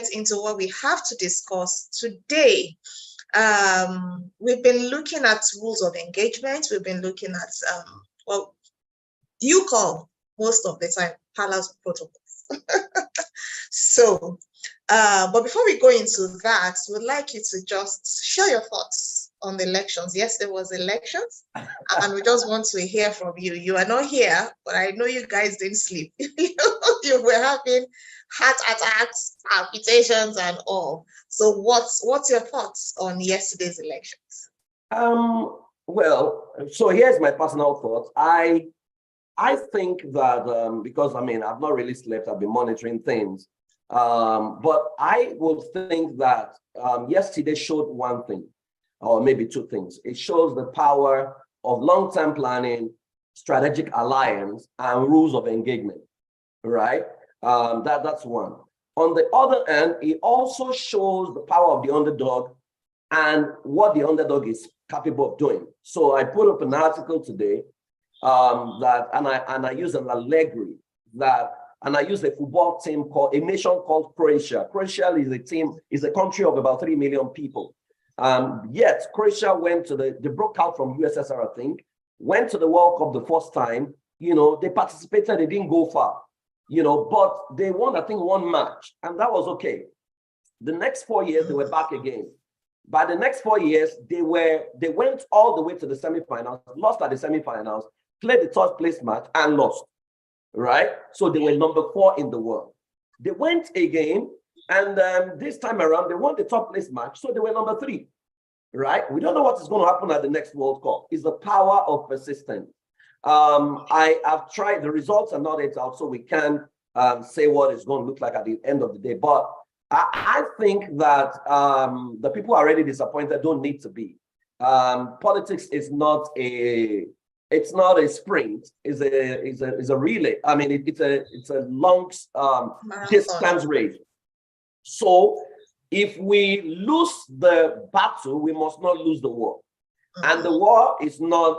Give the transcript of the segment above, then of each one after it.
get into what we have to discuss today, we've been looking at rules of engagement. We've been looking at what you call most of the time palace protocols. So, but before we go into that, we'd like you to just share your thoughts on the elections. Yes, there was elections, and we just want to hear from you. You are not here, but I know you guys didn't sleep. You were having heart attacks, palpitations, and all. So, what's your thoughts on yesterday's elections? Well, so here's my personal thoughts. I think that because I've not really slept, I've been monitoring things. But I would think that yesterday showed one thing, or maybe two things. It shows the power of long-term planning, strategic alliance, and rules of engagement, right? That's one. On the other hand, it also shows the power of the underdog and what the underdog is capable of doing. So I put up an article today I use an allegory and I use a football team called a nation called Croatia. Croatia is a country of about 3 million people. Yet Croatia they broke out from USSR, I think, went to the World Cup the first time. They participated, they didn't go far, but they won, I think, one match, and that was okay. The next 4 years, they were back again. By the next 4 years, they went all the way to the semifinals, lost at the semifinals, played the third place match and lost, right? So they were number 4 in the world. They went again, and this time around, they won the third place match, so they were number 3, right? We don't know what is going to happen at the next World Cup. It's the power of persistence. I have tried, the results are not yet out, so we can't say what it's going to look like at the end of the day, but I think that the people who are already disappointed don't need to be. Politics is not a sprint. It's a relay. It's a long distance race. So if we lose the battle, we must not lose the war. And the war is not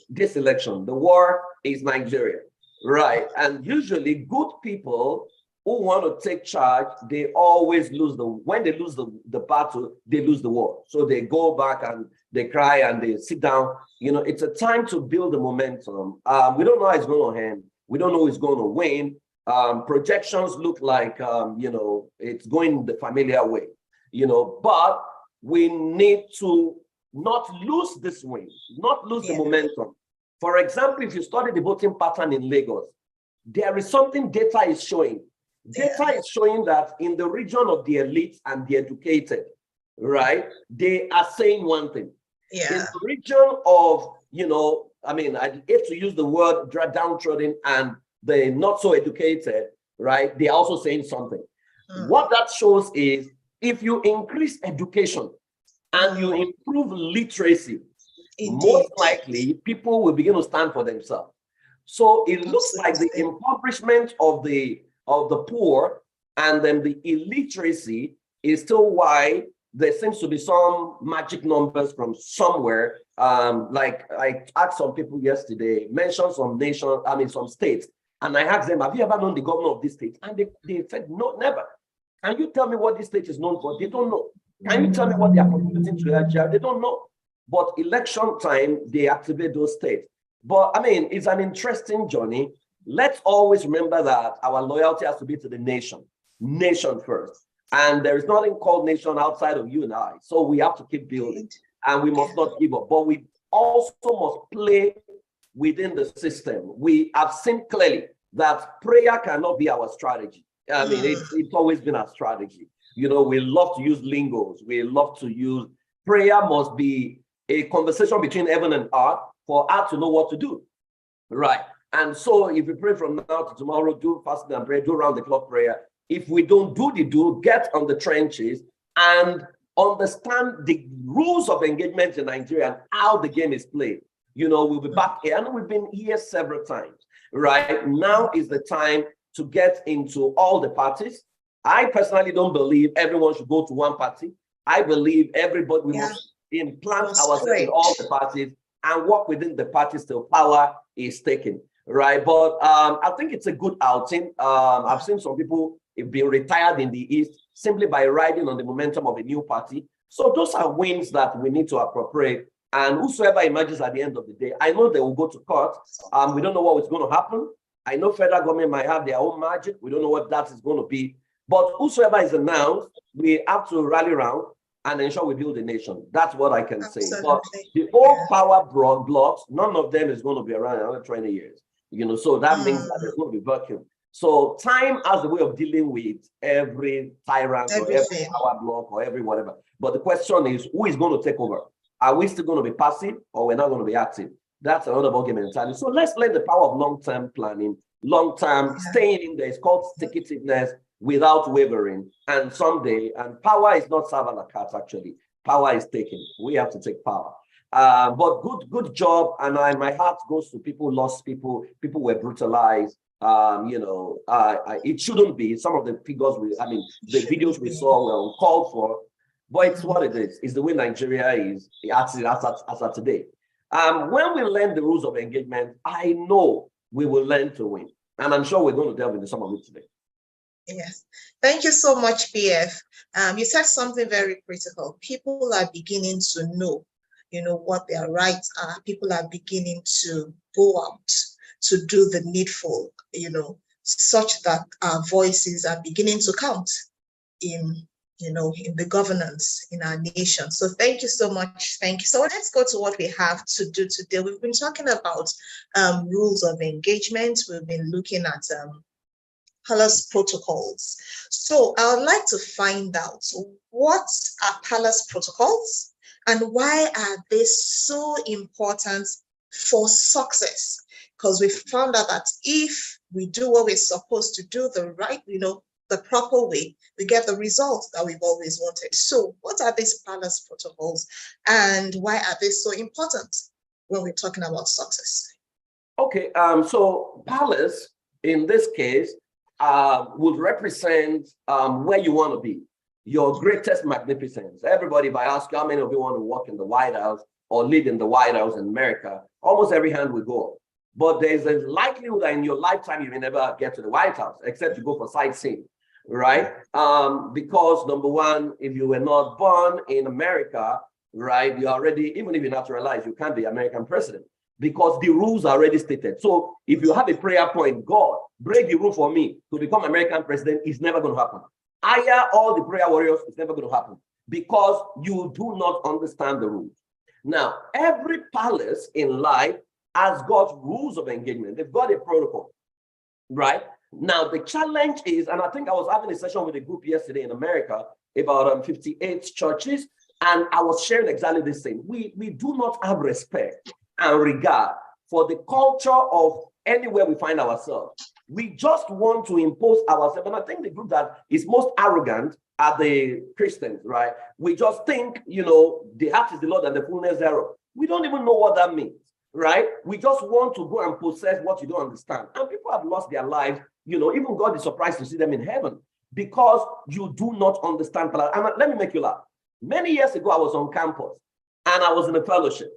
this election. The war is Nigeria, right? And usually good people who want to take charge, they always when they lose the battle, they lose the war. So they go back and they cry and they sit down. It's a time to build the momentum. We don't know how it's going to end. We don't know who's going to win. Projections look like, it's going the familiar way, but we need to not lose this win, not lose the momentum. For example, if you study the voting pattern in Lagos, there is something data is showing. Data is showing that in the region of the elite and the educated, right, they are saying one thing. In the region of, I hate to use the word downtrodden and the not so educated, right, they're also saying something. What that shows is if you increase education and you improve literacy, most likely people will begin to stand for themselves. So it looks like the impoverishment of the poor and then the illiteracy is still why there seems to be some magic numbers from somewhere. Like I asked some people yesterday, mentioned some states, and I asked them, have you ever known the governor of this state? And they said, no, never. Can you tell me what this state is known for? They don't know. Can you tell me what they are contributing to Nigeria? They don't know. But election time, they activate those states. But it's an interesting journey. Let's always remember that our loyalty has to be to the nation first. And there is nothing called nation outside of you and I. So we have to keep building and we must not give up. But we also must play within the system. We have seen clearly that prayer cannot be our strategy. It's always been our strategy. We love to use lingos. We love to use prayer must be a conversation between heaven and earth for earth to know what to do. Right. And so if we pray from now to tomorrow, do fasting and prayer, do round the clock prayer. If we don't get on the trenches and understand the rules of engagement in Nigeria and how the game is played, we'll be back here. And we've been here several times, right? Now is the time to get into all the parties. I personally don't believe everyone should go to one party. I believe everybody must implant ourselves in all the parties and work within the parties till power is taken. Right, but I think it's a good outing. I've seen some people been retired in the East simply by riding on the momentum of a new party. So those are wins that we need to appropriate. And whosoever emerges at the end of the day, I know they will go to court. We don't know what is going to happen. I know federal government might have their own margin. We don't know what that is going to be. But whosoever is announced, we have to rally around and ensure we build a nation. That's what I can say. But the old power blocks, none of them is going to be around another 20 years. So that means that there's going to be vacuum. So time has a way of dealing with every tyrant or every power block or every whatever. But the question is, who is going to take over? Are we still going to be passive or we're not going to be active? That's another ballgame entirely. So let's learn the power of long-term planning, long-term staying in there. It's called stick-it-ness without wavering. And someday, and power is not serve a la carte, actually. Power is taken. We have to take power. But good job. And my heart goes to people who lost people were brutalized. It shouldn't be. Some of the figures the videos we saw were uncalled for, but it's what it is. It's the way Nigeria is as of today. When we learn the rules of engagement, I know we will learn to win. And I'm sure we're going to delve into some of it today. Yes. Thank you so much, PF. You said something very critical. People are beginning to know, what their rights are. People are beginning to go out to do the needful, such that our voices are beginning to count in the governance in our nation. So thank you so much. Thank you. So let's go to what we have to do today. We've been talking about rules of engagement. We've been looking at Palace protocols. So I would like to find out, what are Palace protocols and why are they so important for success? Because we found out that if we do what we're supposed to do the right, the proper way, we get the results that we've always wanted. So what are these Palace protocols and why are they so important when we're talking about success? Okay, so Palace in this case would represent where you want to be, your greatest magnificence. Everybody, if I ask you how many of you want to work in the White House or live in the White House in America, almost every hand will go up. But there's a likelihood that in your lifetime you may never get to the White House, except you go for sightseeing, right? Because number one, if you were not born in America, right, you already, even if you're naturalized, you can't be American president because the rules are already stated. So if you have a prayer point, God, break the rule for me to become American president, it's never going to happen. Hire all the prayer warriors, it's never going to happen because you do not understand the rules. Now, every palace in life has got rules of engagement. They've got a protocol, right? Now, the challenge is, and I think I was having a session with a group yesterday in America about 58 churches, and I was sharing exactly the same. We do not have respect and regard for the culture of anywhere we find ourselves. We just want to impose ourselves. And I think the group that is most arrogant are the Christians, right? We just think, the heart is the Lord and the fullness thereof. We don't even know what that means, right? We just want to go and possess what you don't understand. And people have lost their lives. Even God is surprised to see them in heaven because you do not understand. And let me make you laugh. Many years ago, I was on campus and I was in a fellowship.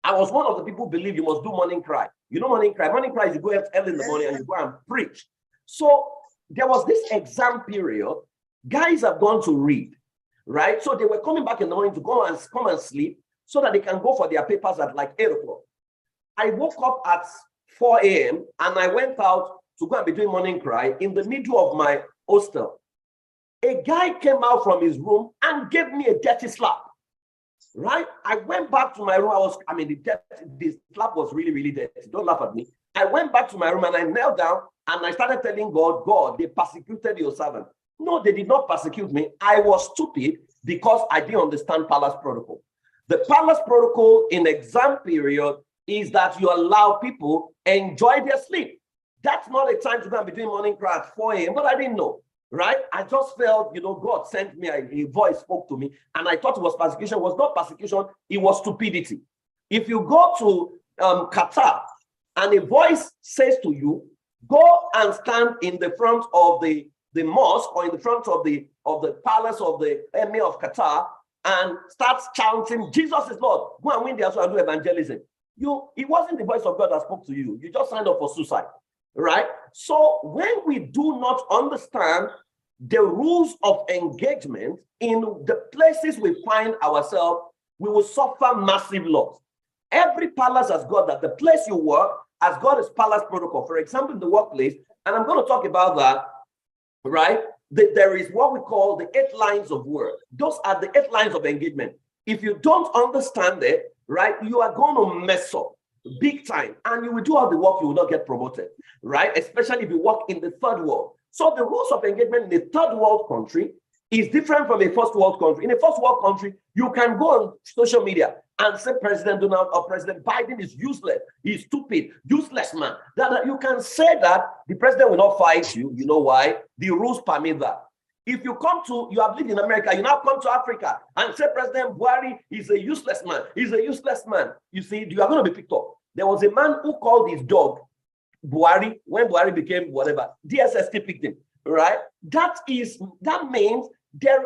I was one of the people who believe you must do morning cry. Morning cry. Morning cry is you go out early in the morning and you go and preach. So there was this exam period. Guys have gone to read, right? So they were coming back in the morning to come and sleep so that they can go for their papers at like 8 o'clock. I woke up at 4 a.m. and I went out to go and be doing morning cry in the middle of my hostel. A guy came out from his room and gave me a dirty slap. Right? I went back to my room. The slap was really, really dirty. Don't laugh at me. I went back to my room and I knelt down and I started telling God, they persecuted your servant. No, they did not persecute me. I was stupid because I didn't understand Palace protocol. The Palace protocol in exam period is that you allow people enjoy their sleep. That's not a time to go and be doing morning cry at 4 a.m., but I didn't know. Right? I just felt, God sent me, a voice spoke to me, and I thought it was persecution. It was not persecution, it was stupidity. If you go to Qatar and a voice says to you, go and stand in the front of the mosque or in the front of the palace of the Emir of Qatar and start chanting, Jesus is Lord, go and win their soul and do evangelism. It wasn't the voice of God that spoke to you. You just signed up for suicide. right? So when we do not understand the rules of engagement in the places we find ourselves, we will suffer massive loss. Every palace has got that. The place you work has got its palace protocol. For example, in the workplace, and I'm going to talk about that, right? There is what we call the 8 lines of work. Those are the 8 lines of engagement. If you don't understand it, right, you are going to mess up big time, and you will do all the work, you will not get promoted, right? Especially if you work in the third world. So the rules of engagement in a third world country is different from a first world country. In a first world country, you can go on social media and say President Donald or President Biden is useless, he's stupid, useless man. That you can say that the president will not fight you. You know why? The rules permit that. If you have lived in America, you now come to Africa and say President Buhari is a useless man. He's a useless man. You see, you are going to be picked up. There was a man who called his dog Buhari when Buhari became whatever. DSS still picked him, right? That means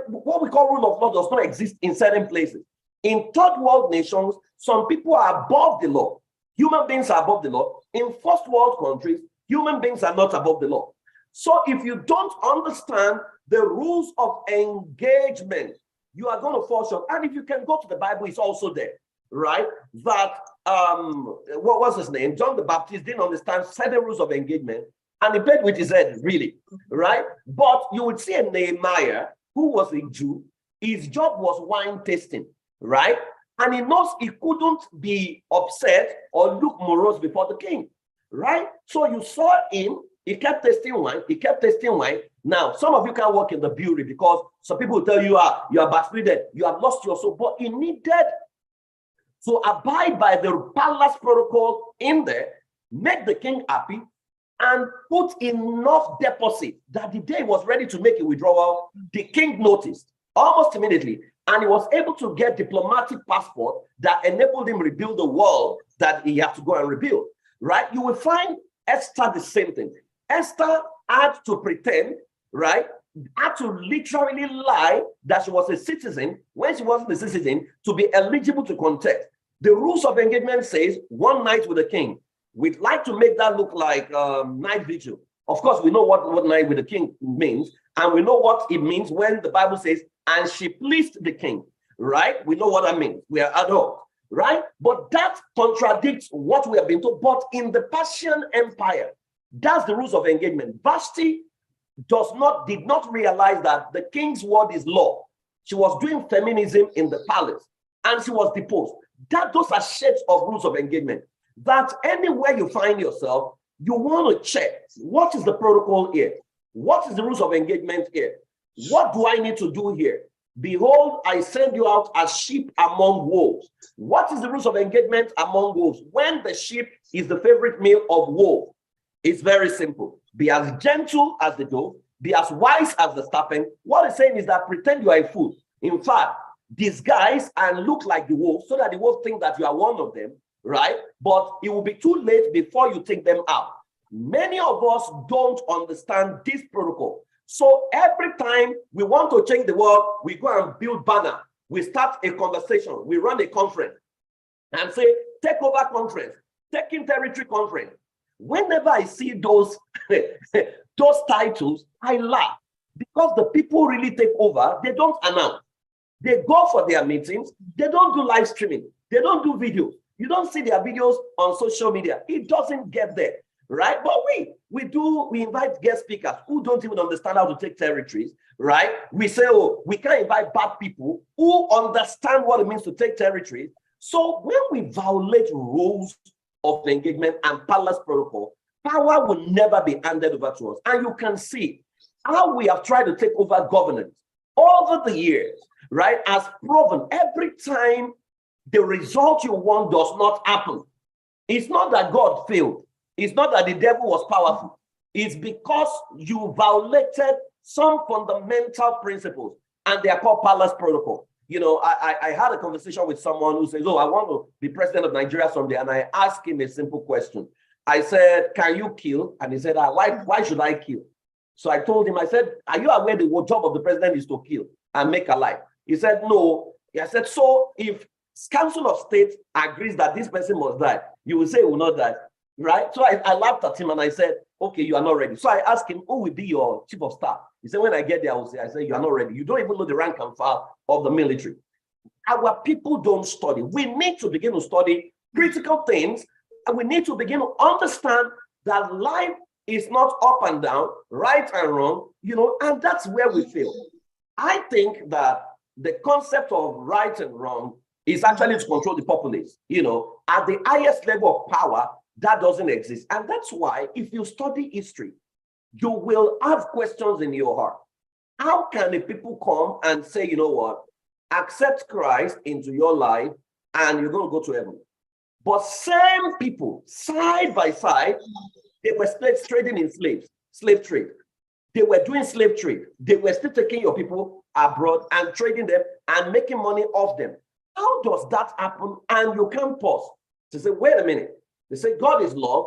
what we call rule of law does not exist in certain places. In third world nations, some people are above the law. Human beings are above the law. In first world countries, human beings are not above the law. So if you don't understand the rules of engagement, you are going to fall short. And if you can go to the Bible, it's also there, right? That, what was his name? John the Baptist didn't understand certain rules of engagement, and he played with his head, really, right? But you would see a Nehemiah, who was a Jew, his job was wine tasting, right? And he knows he couldn't be upset or look morose before the king, right? So you saw him, he kept tasting wine, he kept tasting wine. Now, some of you can't work in the brewery because some people will tell you, you are backslidden, you have lost your soul, but he needed to abide by the palace protocol in there, make the king happy, and put enough deposit that the day he was ready to make a withdrawal, the king noticed almost immediately, and he was able to get diplomatic passport that enabled him rebuild the wall that he had to go and rebuild, right? You will find Esther the same thing. Esther had to pretend, right, had to literally lie that she was a citizen when she wasn't a citizen to be eligible to contest. The rules of engagement says one night with the king. We'd like to make that look like night vigil. Of course, we know what night with the king means, and we know what it means when the Bible says, and she pleased the king, right? We know what that means. We are adults, right? But that contradicts what we have been told. But in the Persian Empire, that's the rules of engagement. Vashti did not realize that the king's word is law. She was doing feminism in the palace, and she was deposed. Those are shades of rules of engagement. That anywhere you find yourself, you want to check, what is the protocol here? What is the rules of engagement here? What do I need to do here? Behold, I send you out as sheep among wolves. What is the rules of engagement among wolves? When the sheep is the favorite meal of wolves, it's very simple. Be as gentle as the dove, be as wise as the serpent. What it's saying is that pretend you are a fool. In fact, disguise and look like the wolf so that the wolf think that you are one of them, right? But it will be too late before you take them out. Many of us don't understand this protocol. So every time we want to change the world, we go and build banner. We start a conversation. We run a conference and say, take over conference, taking territory conference. Whenever I see those, those titles, I laugh because the people really take over. They don't announce. They go for their meetings. They don't do live streaming. They don't do videos. You don't see their videos on social media. It doesn't get there, right? But we invite guest speakers who don't even understand how to take territories, right? We say, oh, we can't invite bad people who understand what it means to take territories. So when we violate rules of engagement and palace protocol, power will never be handed over to us. And you can see how we have tried to take over governance over the years, right? As proven every time the result you want does not happen. It's not that God failed. It's not that the devil was powerful. It's because you violated some fundamental principles, and they are called palace protocol. You know, I had a conversation with someone who says, oh, I want to be president of Nigeria someday. And I asked him a simple question. I said, can you kill? And he said, why should I kill? So I told him, I said, are you aware the job of the president is to kill and make alive? He said, no. I said, so if Council of State agrees that this person must die, you will say he will not die, right? So I laughed at him and I said, okay, you are not ready. So I asked him, who will be your chief of staff? He said, when I get there, I say, you are not ready. You don't even know the rank and file of the military. Our people don't study. We need to begin to study critical things, and we need to begin to understand that life is not up and down, right and wrong, and that's where we fail. I think that the concept of right and wrong is actually to control the populace. At the highest level of power, that doesn't exist. And that's why if you study history, you will have questions in your heart. How can the people come and say, you know what, accept Christ into your life and you're going to go to heaven? But same people, side by side, they were trading in slave trade. They were doing slave trade. They were still taking your people abroad and trading them and making money off them. How does that happen? And you can't pause to say, wait a minute. They say God is love,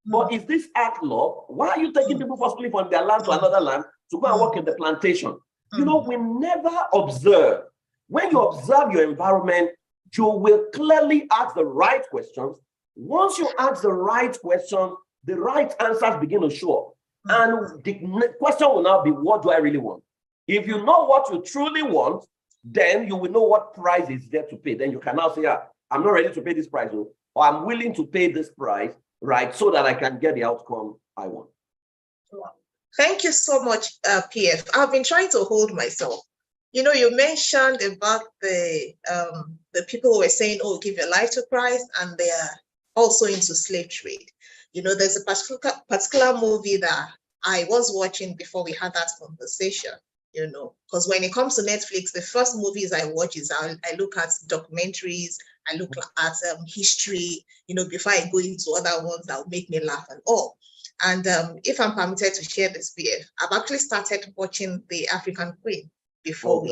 but is this act love? Why are you taking people forcibly from their land to another land to go and work in the plantation? We never observe. When you observe your environment, you will clearly ask the right questions. Once you ask the right questions, the right answers begin to show up. And the question will now be, what do I really want? If you know what you truly want, then you will know what price is there to pay. Then you can now say, I'm not ready to pay this price, or I'm willing to pay this price, right, so that I can get the outcome I want. Thank you so much, PF. I've been trying to hold myself. You mentioned about the people who were saying, oh, give your life to Christ, and they are also into slave trade. There's a particular movie that I was watching before we had that conversation, because when it comes to Netflix, the first movies I watch is I look at documentaries, I look at history, before I go into other ones that will make me laugh and all. And if I'm permitted to share this, PF, I've actually started watching The African Queen before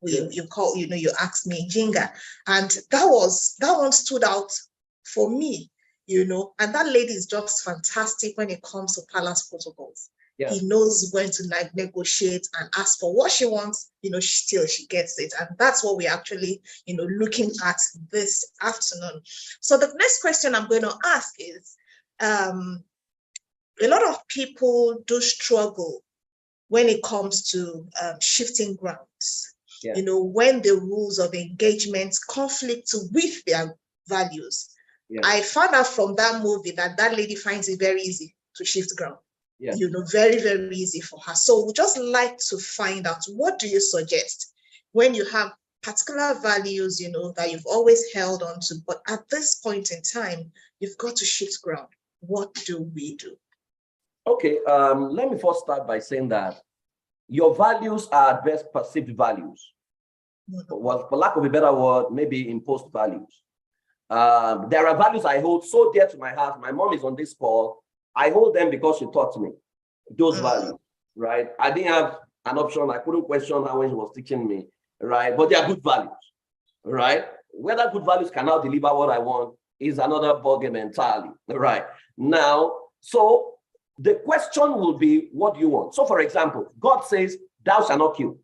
you asked me, Jinga, and that one stood out for me. And that lady is just fantastic when it comes to palace protocols. Yeah. He knows when to negotiate and ask for what she wants, she gets it. And that's what we're actually, looking at this afternoon. So the next question I'm going to ask is, a lot of people do struggle when it comes to shifting grounds, when the rules of engagement conflict with their values. Yeah. I found out from that movie that lady finds it very easy to shift ground. Yeah. Very, very easy for her. So we just like to find out, what do you suggest when you have particular values, that you've always held on to, but at this point in time, you've got to shift ground. What do we do? Okay, let me first start by saying that your values are at best perceived values. Well, for lack of a better word, maybe imposed values. There are values I hold so dear to my heart. My mom is on this call. I hold them because she taught me those values, right? I didn't have an option. I couldn't question her when she was teaching me, right? But they are good values, right? Whether good values can now deliver what I want is another ballgame entirely, right? Now, so the question will be, what do you want? So, for example, God says, thou shalt not kill,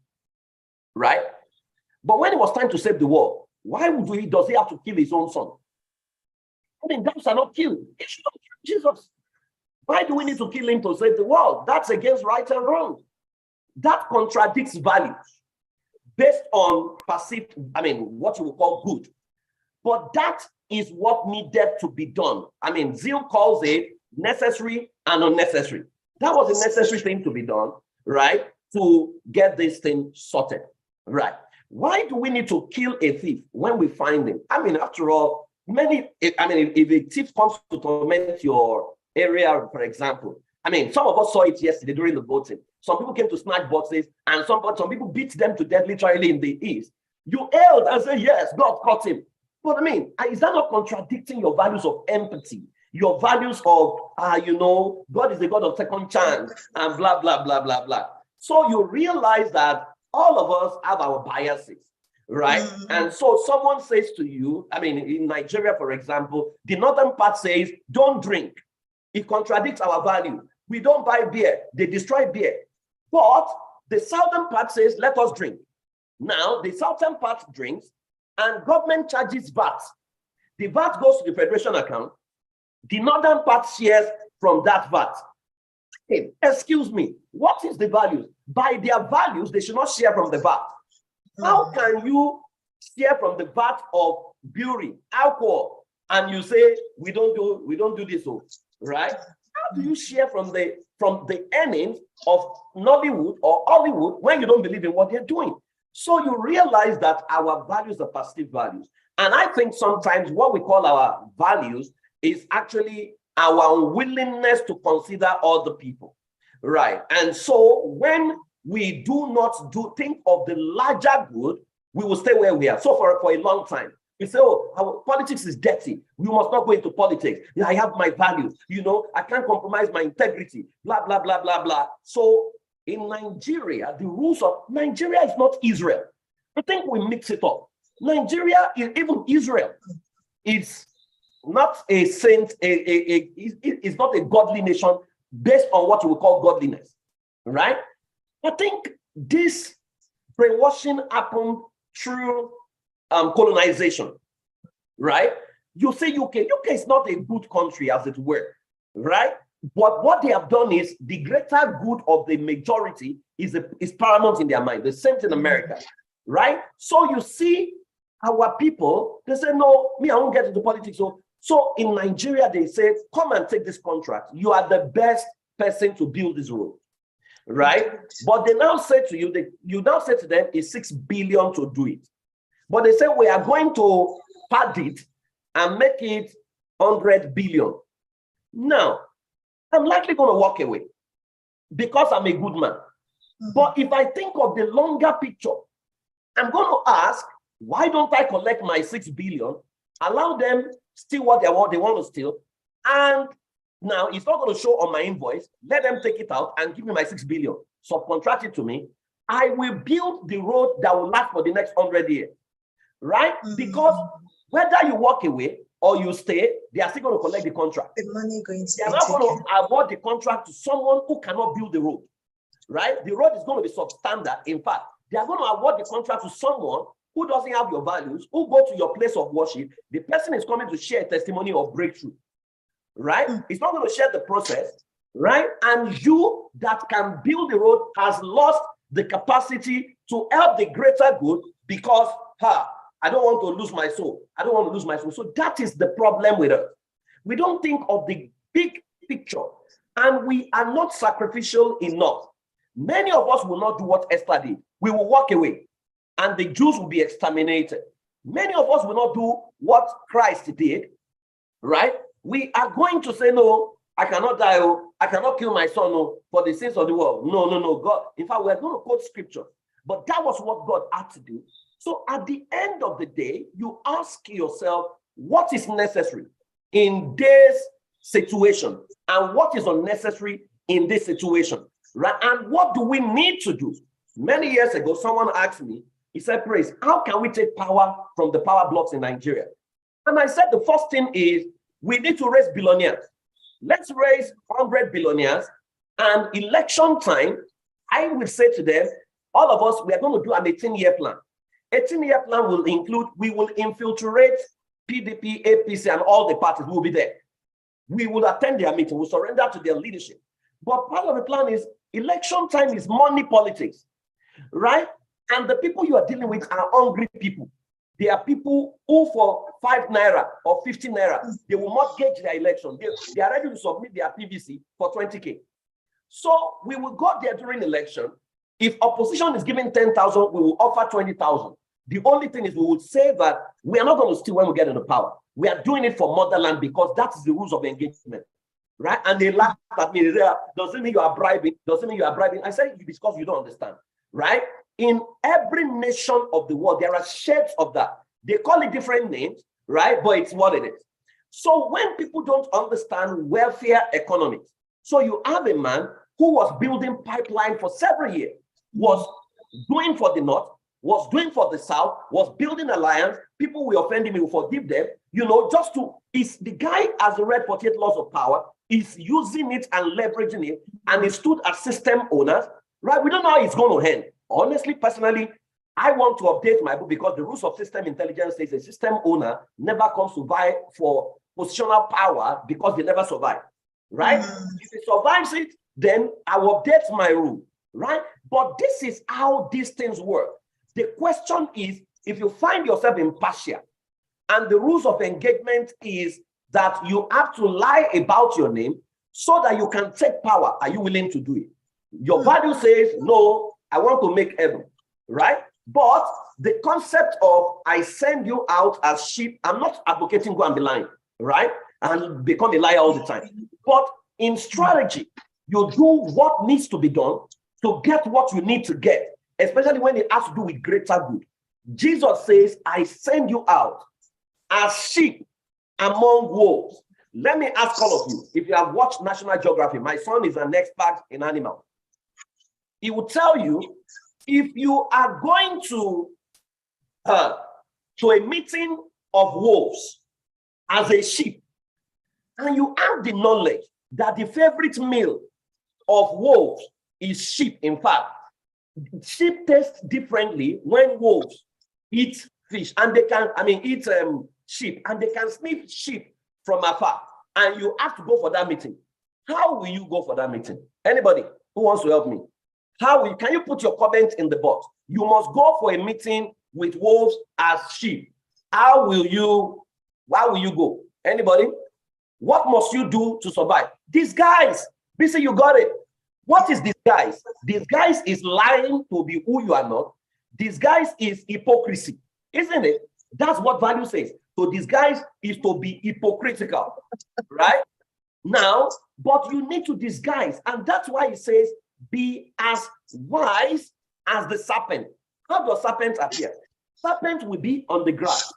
right? But when it was time to save the world, why does he have to kill his own son? I mean, thou shalt not kill. He should not kill Jesus. Why do we need to kill him to save the world? That's against right and wrong. That contradicts values based on perceived, what you would call good. But that is what needed to be done. Zeal calls it necessary and unnecessary. That was a necessary thing to be done, right? To get this thing sorted, right? Why do we need to kill a thief when we find him? After all, if a thief comes to torment your area, for example, some of us saw it yesterday during the voting. Some people came to snatch boxes, and some people beat them to death literally in the east. You hailed and said, yes, God caught him. But is that not contradicting your values of empathy? Your values of, God is the God of second chance, and blah, blah, blah, blah, blah. So you realize that all of us have our biases, right? Mm-hmm. And so someone says to you, in Nigeria, for example, the northern part says, don't drink. It contradicts our value. We don't buy beer. They destroy beer. But the southern part says, let us drink. Now, the southern part drinks, and government charges VAT. The VAT goes to the federation account. The northern part shares from that VAT. asking, excuse me, what is the values? By their values, they should not share from the VAT. How can you share from the VAT of brewery, alcohol, and you say we don't do this, right? How do you share from the earnings of Nollywood or Hollywood when you don't believe in what they're doing? So you realize that our values are passive values. And I think sometimes what we call our values is actually our unwillingness to consider other people, right? And so when we do not think of the larger good, we will stay where we are. So for a long time, we say, oh, our politics is dirty. We must not go into politics. I have my values. I can't compromise my integrity, blah, blah, blah, blah, blah. So in Nigeria, the rules of Nigeria is not Israel. I think we mix it up. Nigeria, even Israel, it's not a saint, it's not a godly nation based on what you would call godliness, right? I think this brainwashing happened through colonization, right? You say UK is not a good country, as it were, right? But what they have done is the greater good of the majority is paramount in their mind. The same thing in America, right? So you see our people, they say, no, me, I won't get into politics. So in Nigeria, they say, come and take this contract. You are the best person to build this road, right? But they now say to you, you now say to them, it's 6 billion to do it. But they say, we are going to pad it and make it 100 billion. Now, I'm likely going to walk away because I'm a good man. But if I think of the longer picture, I'm going to ask, why don't I collect my 6 billion, allow them steal what they want to steal, and now it's not going to show on my invoice, let them take it out and give me my 6 billion, subcontract it to me. I will build the road that will last for the next 100 years, right? Because whether you walk away or you stay, they are still going to collect the contract. The money going to they are not going to award the contract to someone who cannot build the road, right? The road is going to be substandard. In fact, they are going to award the contract to someone who doesn't have your values, who go to your place of worship. The person is coming to share a testimony of breakthrough, right? It's not going to share the process, right? And you that can build the road has lost the capacity to help the greater good because, I don't want to lose my soul. I don't want to lose my soul. So that is the problem with us. We don't think of the big picture, and we are not sacrificial enough. Many of us will not do what Esther did. We will walk away, and the Jews will be exterminated. Many of us will not do what Christ did, right? We are going to say, no, I cannot die, I cannot kill my son for the sins of the world. No, God. In fact, we're going to quote scripture, but that was what God had to do. So at the end of the day, you ask yourself, what is necessary in this situation and what is unnecessary in this situation, right? And what do we need to do? Many years ago, someone asked me, he said, Praise, how can we take power from the power blocks in Nigeria? And I said, the first thing is we need to raise billionaires. Let's raise 100 billionaires, and election time, I will say to them, all of us, we are going to do an 18-year plan. 18-year plan will include, we will infiltrate PDP, APC, and all the parties will be there. We will attend their meeting, we'll surrender to their leadership. But part of the plan is election time is money politics, right? And the people you are dealing with are hungry people. They are people who for 5 naira or 50 naira, they will mortgage their election. They are ready to submit their PVC for 20K. So we will go there during election. If opposition is giving 10,000, we will offer 20,000. The only thing is we would say that we are not going to steal when we get into power. We are doing it for motherland because that is the rules of engagement, right? And they laugh at me. They say, doesn't mean you are bribing. Doesn't mean you are bribing. I say, because you don't understand, right? In every nation of the world, there are shades of that. They call it different names, right? But it's what it is. So when people don't understand welfare economics, so you have a man who was building pipeline for several years, was doing for the North, was doing for the South, was building alliance. People will offend him, he will forgive them. Just to, the guy has read 48 laws of power, is using it and leveraging it, and he stood as system owners, right? We don't know how it's going to end. Honestly, personally, I want to update my book because the rules of system intelligence says a system owner never comes to vie for positional power because they never survive, right? If he survives it, then I will update my rule, right? But this is how these things work. The question is, if you find yourself impartial, and the rules of engagement is that you have to lie about your name so that you can take power, are you willing to do it? Your value says, no, I want to make heaven, right? But the concept of I send you out as sheep, I'm not advocating go and be lying, right? And become a liar all the time. But in strategy, you do what needs to be done to get what you need to get, especially when it has to do with greater good. Jesus says, I send you out as sheep among wolves. Let me ask all of you, if you have watched National Geography, my son is an expert in animals. He will tell you, if you are going to a meeting of wolves as a sheep, and you have the knowledge that the favorite meal of wolves is sheep. In fact, sheep taste differently when wolves eat fish, and they can, eat sheep, and they can sniff sheep from afar, and you have to go for that meeting. How will you go for that meeting? Anybody who wants to help me? Can you put your comment in the box? You must go for a meeting with wolves as sheep. How will you go? Anybody? What must you do to survive? Disguise. Bisi, you got it. What is disguise? Disguise is lying to be who you are not. Disguise is hypocrisy, isn't it? That's what value says. So disguise is to be hypocritical, right? Now, but you need to disguise. And that's why it says, be as wise as the serpent. How does serpent appear? Serpent will be on the grass.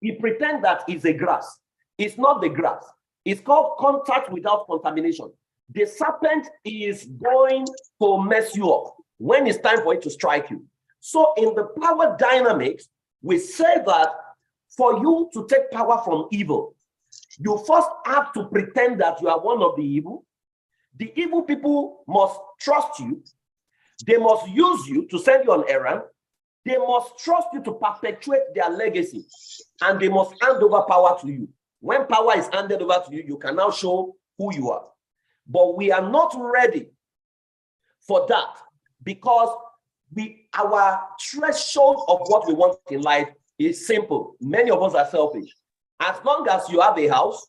He pretends that it's a grass. It's not the grass. It's called contact without contamination. The serpent is going to mess you up when it's time for it to strike you. So in the power dynamics, we say that for you to take power from evil, you first have to pretend that you are one of the evil. The evil people must trust you. They must use you to send you on errand. They must trust you to perpetuate their legacy. And they must hand over power to you. When power is handed over to you, you can now show who you are. But we are not ready for that because our threshold of what we want in life is simple. Many of us are selfish. As long as you have a house,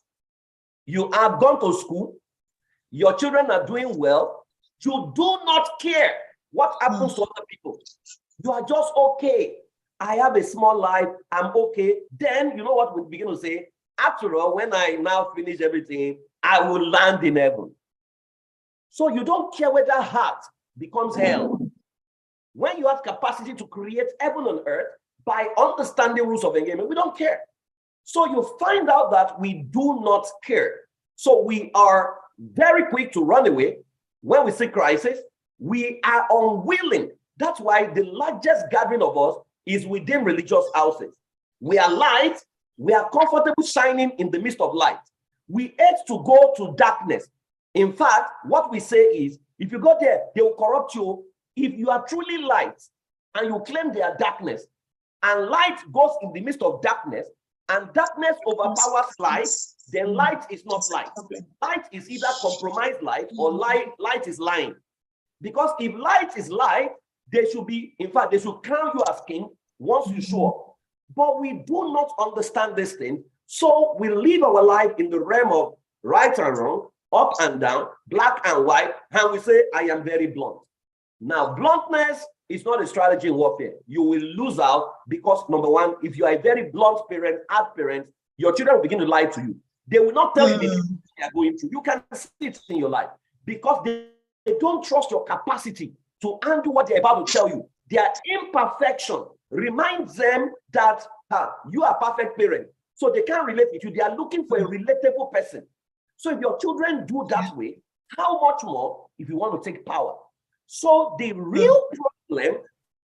you have gone to school, your children are doing well, you do not care what happens to other people. You are just okay. I have a small life, I'm okay. Then you know what we begin to say? After all, when I now finish everything, I will land in heaven. So you don't care whether heart becomes hell. When you have capacity to create heaven on earth by understanding rules of engagement, we don't care. So you find out that we do not care. So we are very quick to run away when we see crisis. We are unwilling. That's why the largest gathering of us is within religious houses. We are light. We are comfortable shining in the midst of light. We hate to go to darkness. In fact, what we say is, if you go there, they will corrupt you. If you are truly light and you claim they are darkness, and light goes in the midst of darkness, and darkness overpowers light, then light is not light. Light is either compromised light or light is lying. Because if light is light, they should be, in fact, they should crown you as king once you show up. But we do not understand this thing. So we live our life in the realm of right and wrong, up and down, black and white, and we say, I am very blunt. Now, bluntness is not a strategy in warfare. You will lose out because, number one, if you are a very blunt parent, hard parent, your children will begin to lie to you. They will not tell you the things they are going through. You can see it in your life because they don't trust your capacity to handle what they're about to tell you. Their imperfection reminds them that you are a perfect parent. So they can't relate with you. They are looking for a relatable person. So if your children do that way, how much more if you want to take power? So the real problem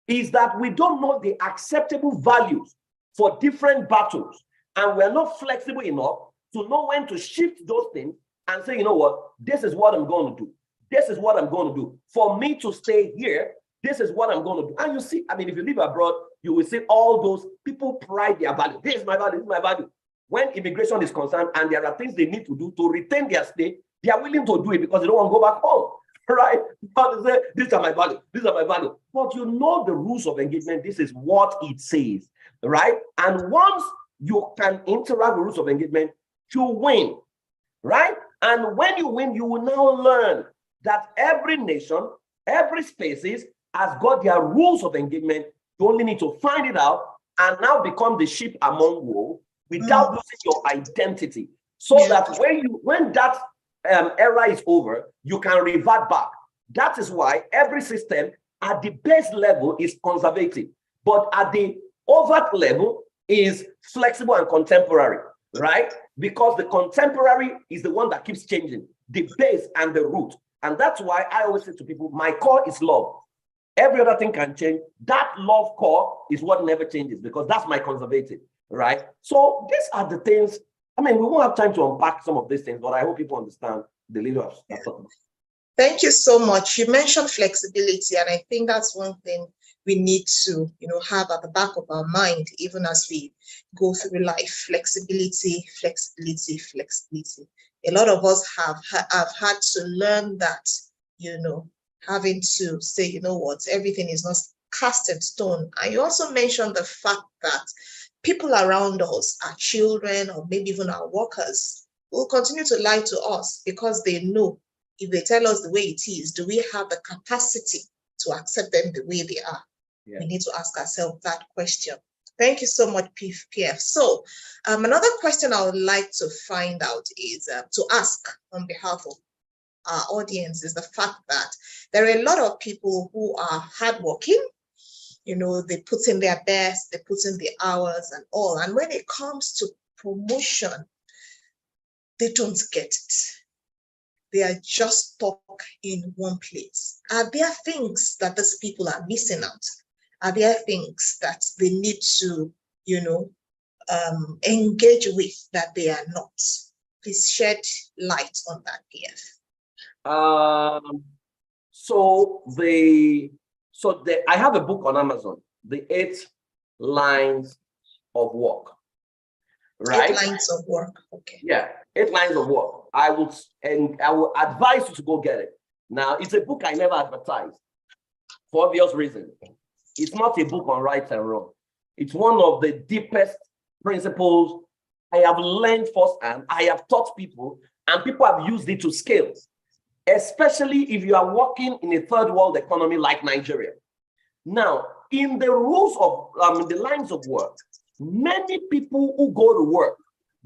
is that we don't know the acceptable values for different battles. And we're not flexible enough to know when to shift those things and say, you know what, this is what I'm going to do. This is what I'm going to do. For me to stay here, this is what I'm going to do. And you see, if you live abroad, you will see all those people pride their value. This is my value, this is my value. When immigration is concerned and there are things they need to do to retain their stay, they are willing to do it because they don't want to go back home. right? But they say, these are my value, these are my value. But you know the rules of engagement, this is what it says, right? And once you can interact with rules of engagement, you win, right? And when you win, you will now learn that every nation, every species has got their rules of engagement. You only need to find it out and now become the sheep among wolves without losing your identity. So that when that era is over, you can revert back. That is why every system at the base level is conservative, but at the overt level is flexible and contemporary, right? Because the contemporary is the one that keeps changing, the base and the root. And that's why I always say to people, my core is love. Every other thing can change. That love core is what never changes because that's my conservative, right? So these are the things. I mean, we won't have time to unpack some of these things, but I hope people understand the little of stuff. Thank you so much. You mentioned flexibility, and I think that's one thing we need to, have at the back of our mind, even as we go through life. Flexibility, flexibility, flexibility. A lot of us have had to learn that, having to say, what, everything is not cast in stone. And you also mentioned the fact that people around us, our children, or maybe even our workers, will continue to lie to us because they know if they tell us the way it is, do we have the capacity to accept them the way they are? Yeah. We need to ask ourselves that question. Thank you so much, PF. So another question I would like to find out is to ask on behalf of our audience is the fact that there are a lot of people who are hardworking. They put in their best, they put in the hours and all. And when it comes to promotion, they don't get it. They are just stuck in one place. Are there things that these people are missing out? Are there things that they need to, engage with that they are not? Please shed light on that, PF. I have a book on Amazon, The 8 Lines of Work. Right? 8 lines of work. Okay. Yeah, 8 lines of work. I will advise you to go get it. Now, it's a book I never advertised for obvious reasons. It's not a book on right and wrong. It's one of the deepest principles I have learned firsthand. I have taught people, and people have used it to scale, especially if you are working in a third world economy like Nigeria. Now, in the rules of the lines of work, many people who go to work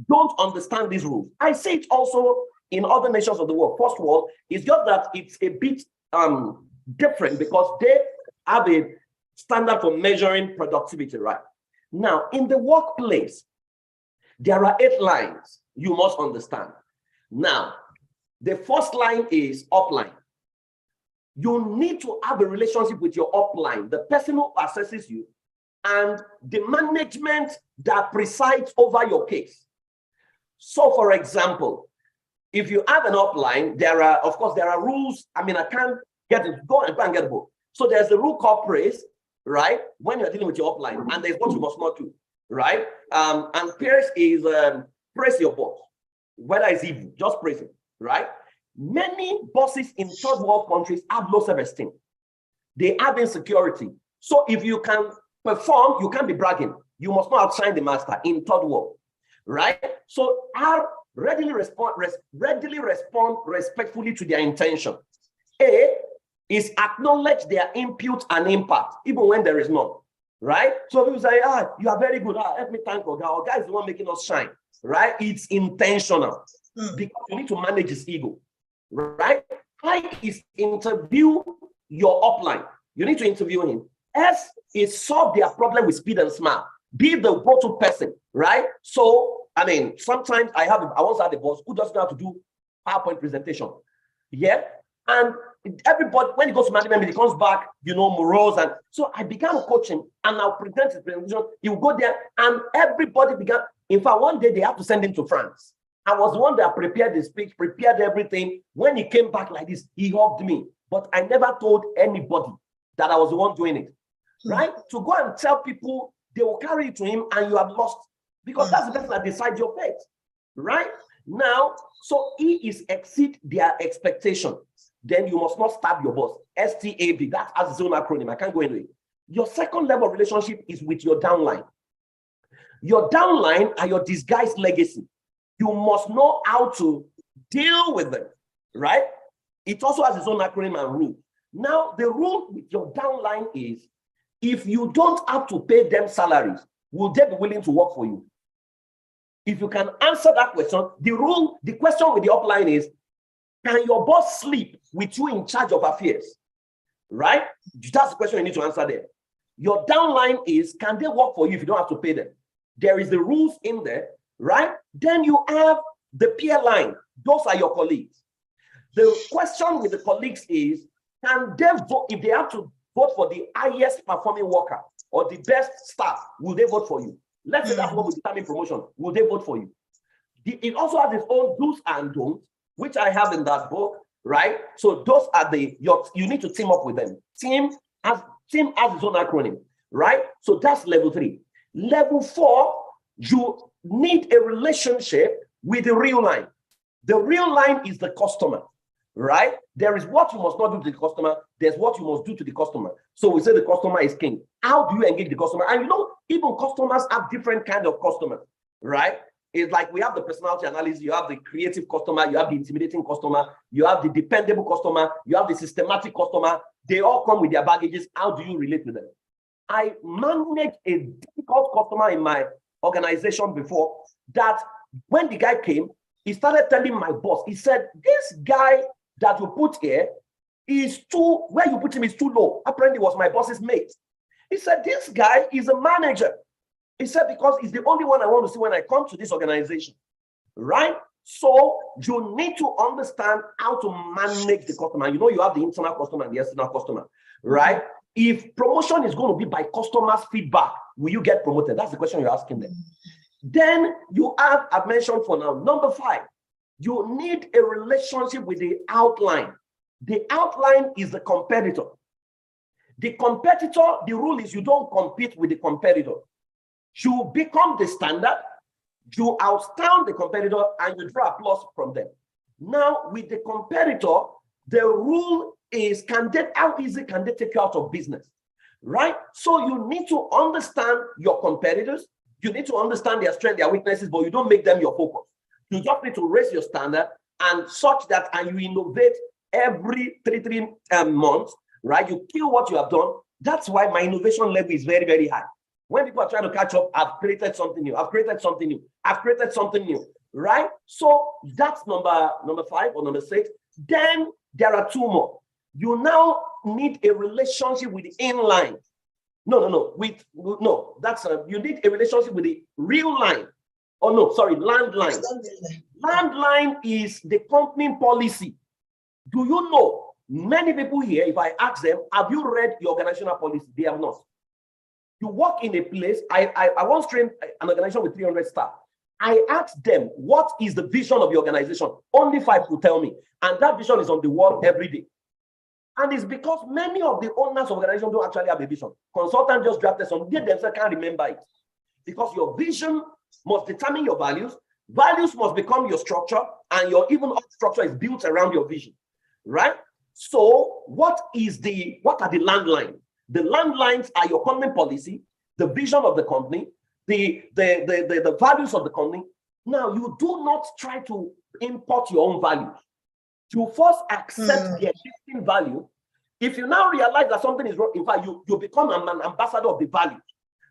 don't understand these rules. I see it also in other nations of the world. First world, it's just that it's a bit different because they have a standard for measuring productivity, right? Now, in the workplace, there are 8 lines you must understand. Now, the first line is upline. You need to have a relationship with your upline, the person who assesses you, and the management that presides over your case. So, for example, if you have an upline, there are rules. I mean, I can't get it. Go and get a book. So there's the rule called praise, right? When you're dealing with your upline, and there's what you must not do, right? And praise is praise your boss, whether it's evil, just praise him, right? Many bosses in third world countries have low self-esteem. They have insecurity. So if you can perform, you can't be bragging. You must not outshine the master in third world, right? So readily respond respectfully to their intention. A is acknowledge their input and impact, even when there is none, right? So people say, you are very good. Let me thank Oga. Oga is the one making us shine, right? It's intentional because you need to manage his ego, right? I is interview your upline. You need to interview him. S is solve their problem with speed and smile. Be the go-to person, right? So, I mean, sometimes I once had a boss who doesn't know how to do PowerPoint presentation. Yeah. And everybody, when he goes to management, he comes back, morose. And so I began coaching, and I'll present his presentation. He will go there, and everybody began. In fact, one day they had to send him to France. I was the one that prepared the speech, prepared everything. When he came back like this, he hugged me. But I never told anybody that I was the one doing it, right? To go and tell people, they will carry it to him, and you have lost. Because that's the person that decides your fate, right? Now, so he is exceed their expectation. then you must not stab your boss. STAB, that has its own acronym. I can't go into it. Your second level of relationship is with your downline. Your downline are your disguised legacy. You must know how to deal with them, right? It also has its own acronym and rule. Now, the rule with your downline is, if you don't have to pay them salaries, will they be willing to work for you? If you can answer that question, the question with the upline is, can your boss sleep with you in charge of affairs? Right? That's the question you need to answer there. Your downline is, can they work for you if you don't have to pay them? There is the rules in there, right? Then you have the peer line. Those are your colleagues. The question with the colleagues is, can they vote, if they have to vote for the highest performing worker or the best staff, will they vote for you? Let's say that's what will determine promotion. Will they vote for you? It also has its own do's and don'ts, which I have in that book, right? So those are you need to team up with them. Team has its own acronym, right? So that's level 3. Level 4, you need a relationship with the real line. The real line is the customer, right? There is what you must not do to the customer. There's what you must do to the customer. So we say the customer is king. How do you engage the customer? And even customers have different kind of customers, right? It's like we have the personality analysis, you have the creative customer, you have the intimidating customer, you have the dependable customer, you have the systematic customer. They all come with their baggages. How do you relate to them? I managed a difficult customer in my organization before, that when the guy came, he started telling my boss, he said, this guy that you put here is where you put him is too low. Apparently it was my boss's mate. He said, this guy is a manager. He said, because he's the only one I want to see when I come to this organization, right? So you need to understand how to manage the customer. You have the internal customer and the external customer, right? If promotion is going to be by customers' feedback, will you get promoted? That's the question you're asking them. Then you have, I've mentioned for now, number 5, you need a relationship with the outline. The outline is the competitor. The competitor, the rule is you don't compete with the competitor. You become the standard, you outstand the competitor, and you draw applause from them. Now, with the competitor, the rule is, how easy can they take you out of business, right? So you need to understand your competitors. You need to understand their strengths, their weaknesses, but you don't make them your focus. You just need to raise your standard and such that, and you innovate every three months, right? You kill what you have done. That's why my innovation level is very, very high. When people are trying to catch up, I've created something new. I've created something new. I've created something new, right? So that's number 5 or number 6. Then there are 2 more. You now need a relationship with the inline. You need a relationship with the real line. Landline. Landline is the company policy. Do you know, many people here, if I ask them, have you read your organizational policy? They have not. You work in a place, I once trained an organization with 300 staff. I asked them, what is the vision of your organization? Only 5 could tell me. And that vision is on the wall every day. And it's because many of the owners of organizations don't actually have a vision. Consultants just drafted something, they themselves can't remember it. Because your vision must determine your values. Values must become your structure, and your structure is built around your vision, right? So what are the landlines? The landlines are your company policy, the vision of the company, the values of the company. Now, you do not try to import your own values. You first accept the existing value. If you now realize that something is wrong, in fact, you become an ambassador of the value,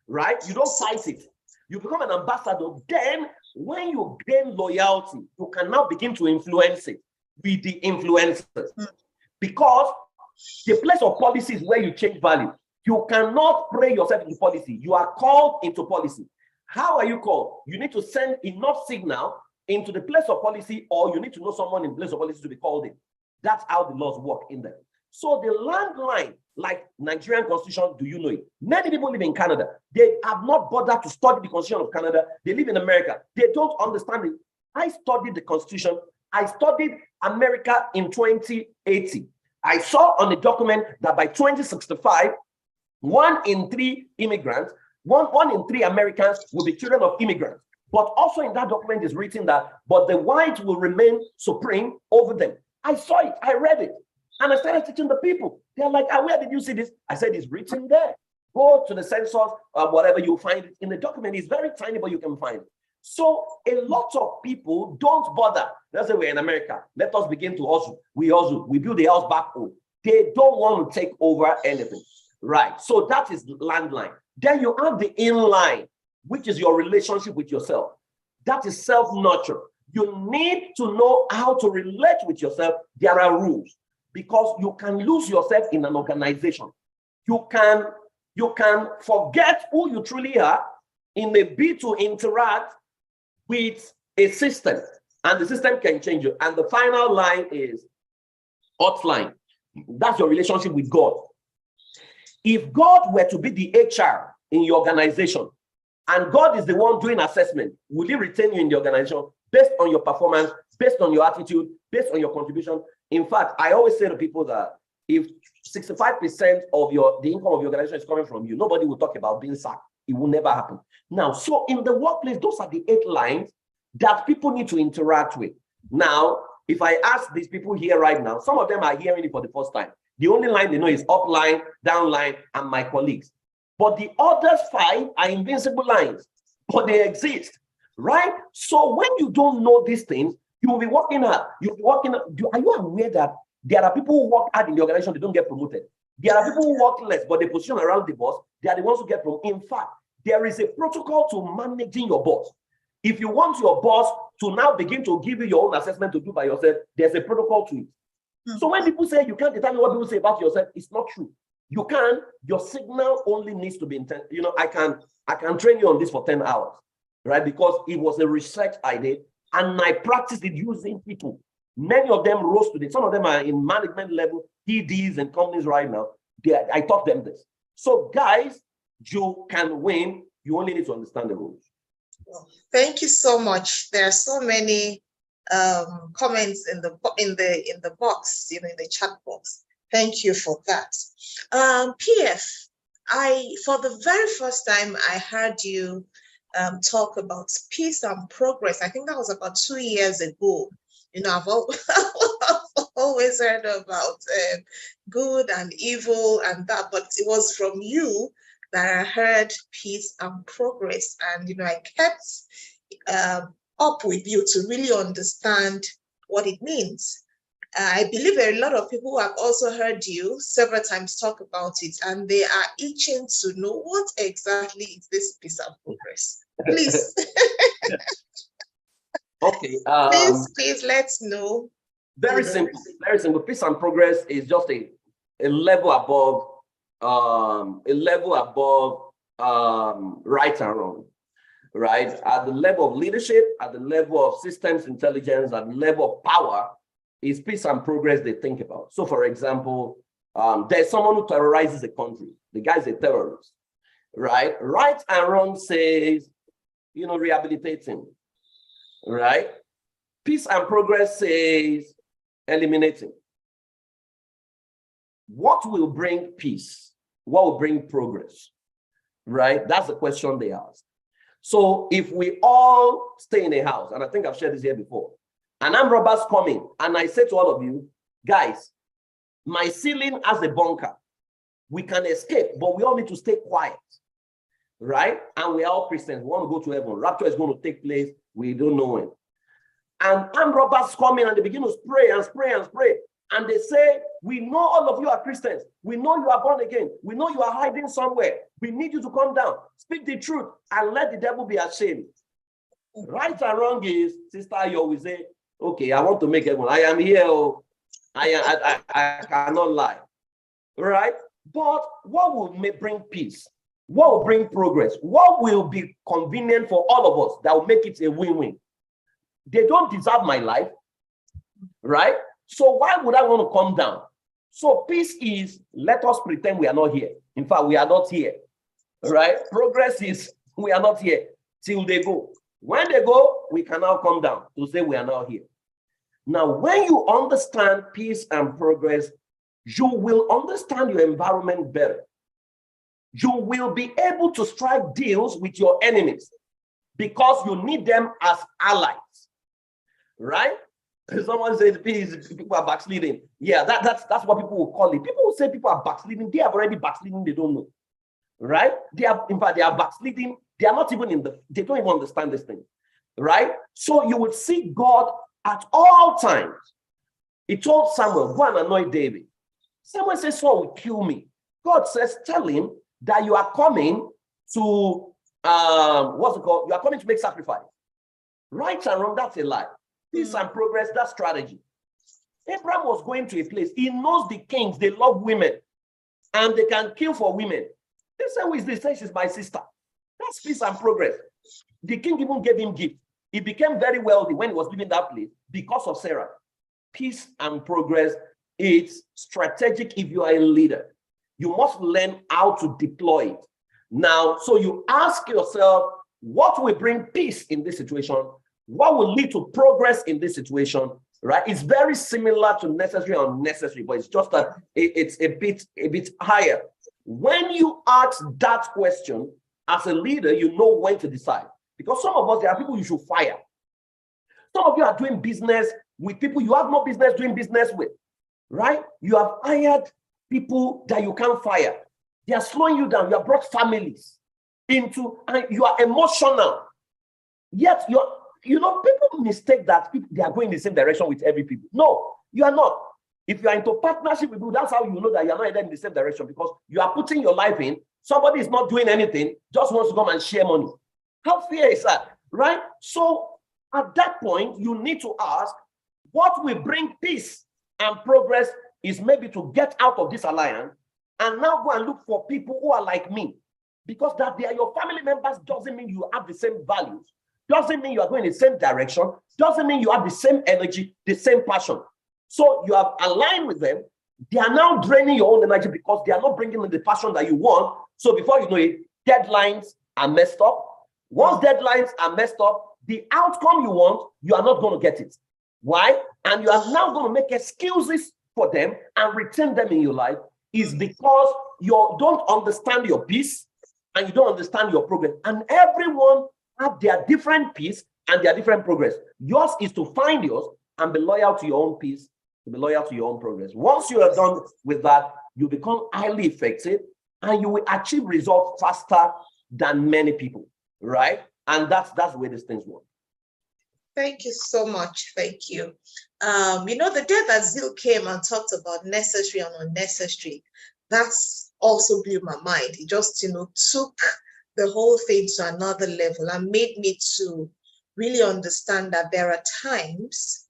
right? You don't fight it. You become an ambassador. Then, when you gain loyalty, you can now begin to influence it with the influencers. Because the place of policy is where you change value. You cannot pray yourself into policy. You are called into policy. How are you called? You need to send enough signal into the place of policy, or you need to know someone in place of policy to be called in. That's how the laws work in there. So the landline, like Nigerian constitution, do you know it? Many people live in Canada. They have not bothered to study the constitution of Canada. They live in America. They don't understand it. I studied the constitution. I studied America in 2080. I saw on the document that by 2065, 1 in 3 immigrants, one in 3 Americans will be children of immigrants. But also in that document is written that, but the whites will remain supreme over them. I saw it, I read it. And I started teaching the people. They're like, where did you see this? I said, it's written there. Go to the census, whatever, you find it in the document. It's very tiny, but you can find it. So a lot of people don't bother. Let's say we're in America. Let us begin to hustle. We hustle. We build the house back home. They don't want to take over anything. Right. So that is landline. Then you have the inline, which is your relationship with yourself. That is self-nurture. You need to know how to relate with yourself. There are rules, because you can lose yourself in an organization. You can forget who you truly are in a bid to interact with a system, and the system can change you. And the final line is hotline. That's your relationship with God. If God were to be the HR in your organization, and God is the one doing assessment, will he retain you in the organization based on your performance, based on your attitude, based on your contribution? In fact, I always say to people that if 65% of the income of your organization is coming from you, nobody will talk about being sacked. It will never happen. Now, so in the workplace, those are the 8 lines that people need to interact with. Now, if I ask these people here right now, some of them are hearing it for the first time. The only line they know is up line, down line, and my colleagues. But the other 5 are invincible lines, but they exist, right? So when you don't know these things, you will be working hard. You'll be working. Are you aware that there are people who work hard in the organization, they don't get promoted? There are people who work less, but they position around the boss. They are the ones who get promoted. In fact, there is a protocol to managing your boss. If you want your boss to now begin to give you your own assessment to do by yourself, there's a protocol to it. So when people say you can't determine what people say about yourself, it's not true. You can. Your signal only needs to be intense. You know, I can train you on this for 10 hours, right? Because it was a research I did, and I practiced it using people. Many of them rose to it. Some of them are in management level, PDs and companies right now. I taught them this. So guys, you can win. You only need to understand the rules. Well, thank you so much. There are so many comments in the box, in the chat box. Thank you for that. PF, for the very first time I heard you talk about peace and progress. I think that was about 2 years ago. You know, I've always heard about good and evil and that, but it was from you that I heard peace and progress. And, you know, I kept up with you to really understand what it means. I believe there are a lot of people who have also heard you several times talk about it, and they are itching to know what exactly is this peace and progress. Please. Okay. Please let's know. Very simple. Very simple. Peace and progress is just a level above right and wrong. Right? At the level of leadership, at the level of systems intelligence, at the level of power, is peace and progress they think about. So, for example, there's someone who terrorizes a country. The guy's a terrorist, right? Right and wrong says, you know, rehabilitate him, right? Peace and progress says eliminate him. What will bring peace? What will bring progress, right? That's the question they ask. So if we all stay in a house, and I think I've shared this here before, and armed robbers coming, and I say to all of you, guys, my ceiling has a bunker. We can escape, but we all need to stay quiet, right? And we are all Christians. We want to go to heaven. Rapture is going to take place. We don't know when. And armed robbers come in and they begin to spray and spray and spray. And they say, we know all of you are Christians. We know you are born again. We know you are hiding somewhere. We need you to come down. Speak the truth and let the devil be ashamed. Right and wrong is, Sister, you always say, okay, I want to make heaven. I am here. Oh, I cannot lie. Right? But what will bring peace? What will bring progress? What will be convenient for all of us that will make it a win-win? They don't deserve my life, right? So why would I want to come down? So peace is, let us pretend we are not here. In fact, we are not here, right? Progress is, we are not here till they go. When they go, we can now come down to say we are now here. Now, when you understand peace and progress, you will understand your environment better. You will be able to strike deals with your enemies because you need them as allies, right? Someone says people are backsliding. Yeah, that's what people will call it. People will say people are backsliding. They have already backsliding. They don't know, right? They are, in fact, they are backsliding. They are not even they don't even understand this thing, right? So you will see God at all times. He told Samuel, go and anoint David. Samuel says, Saul will kill me. God says, tell him that you are coming to, what's it called? You are coming to make sacrifice. Right and wrong, that's a lie. Peace and progress, that's strategy. Abraham was going to a place. He knows the kings, they love women, and they can kill for women. They say, who is this? He says, she's my sister. That's peace and progress. The king even gave him gift. He became very wealthy when he was living that place because of Sarah. Peace and progress, it's strategic if you are a leader. You must learn how to deploy it. Now, so you ask yourself, what will bring peace in this situation? What will lead to progress in this situation? Right? It's very similar to necessary and unnecessary, but it's just that it's a bit higher. When you ask that question as a leader, you know when to decide. Because some of us, there are people you should fire. Some of you are doing business with people you have no business doing business with, right? You have hired people that you can't fire. They are slowing you down. You have brought families into, and you are emotional. Yet people mistake that they are going in the same direction with every people. No, you are not. If you are into partnership with people, that's how you know that you are not headed in the same direction, because you are putting your life in. Somebody is not doing anything, just wants to come and share money. How fair is that, right? So at that point, you need to ask, what will bring peace and progress is maybe to get out of this alliance and now go and look for people who are like me. Because that they are your family members doesn't mean you have the same values, doesn't mean you are going in the same direction, doesn't mean you have the same energy, the same passion. So you have aligned with them. They are now draining your own energy because they are not bringing in the passion that you want. So before you know it, deadlines are messed up. Once deadlines are messed up, the outcome you want, you are not going to get it. Why? And you are now going to make excuses for them and retain them in your life is because you don't understand your peace and you don't understand your progress. And everyone have their different peace and their different progress. Yours is to find yours and be loyal to your own peace, to be loyal to your own progress. Once you are done with that, you become highly effective and you will achieve results faster than many people, right? And that's the way these things work. Thank you so much. Thank you. The day that Zeal came and talked about necessary and unnecessary, that's also blew my mind. It just, took the whole thing to another level and made me to really understand that there are times,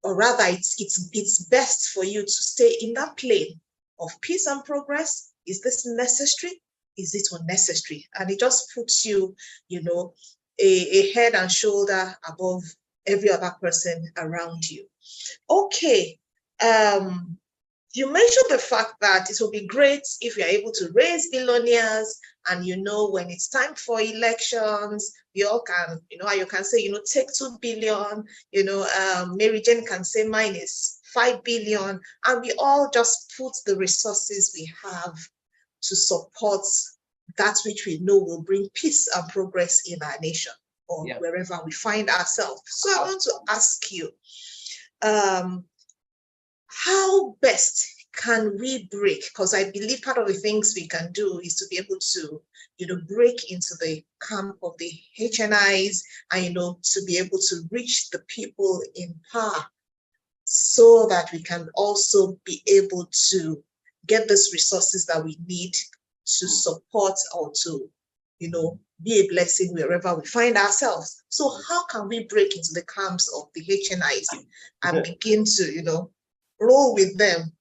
or rather it's best for you to stay in that plane of peace and progress. Is this necessary? Is it unnecessary? And it just puts you, a head and shoulder above every other person around you. Okay. You mentioned the fact that it will be great if you're able to raise billionaires, and when it's time for elections, we all can, you can say, take 2 billion, Mary Jane can say mine is 5 billion, and we all just put the resources we have to support that which we know will bring peace and progress in our nation or wherever we find ourselves. So I want to ask you, how best can we break? Because I believe part of the things we can do is to be able to, break into the camp of the HNIs and, to be able to reach the people in power so that we can also be able to get these resources that we need to support or to, be a blessing wherever we find ourselves. So how can we break into the camps of the HNIs and begin to, roll with them?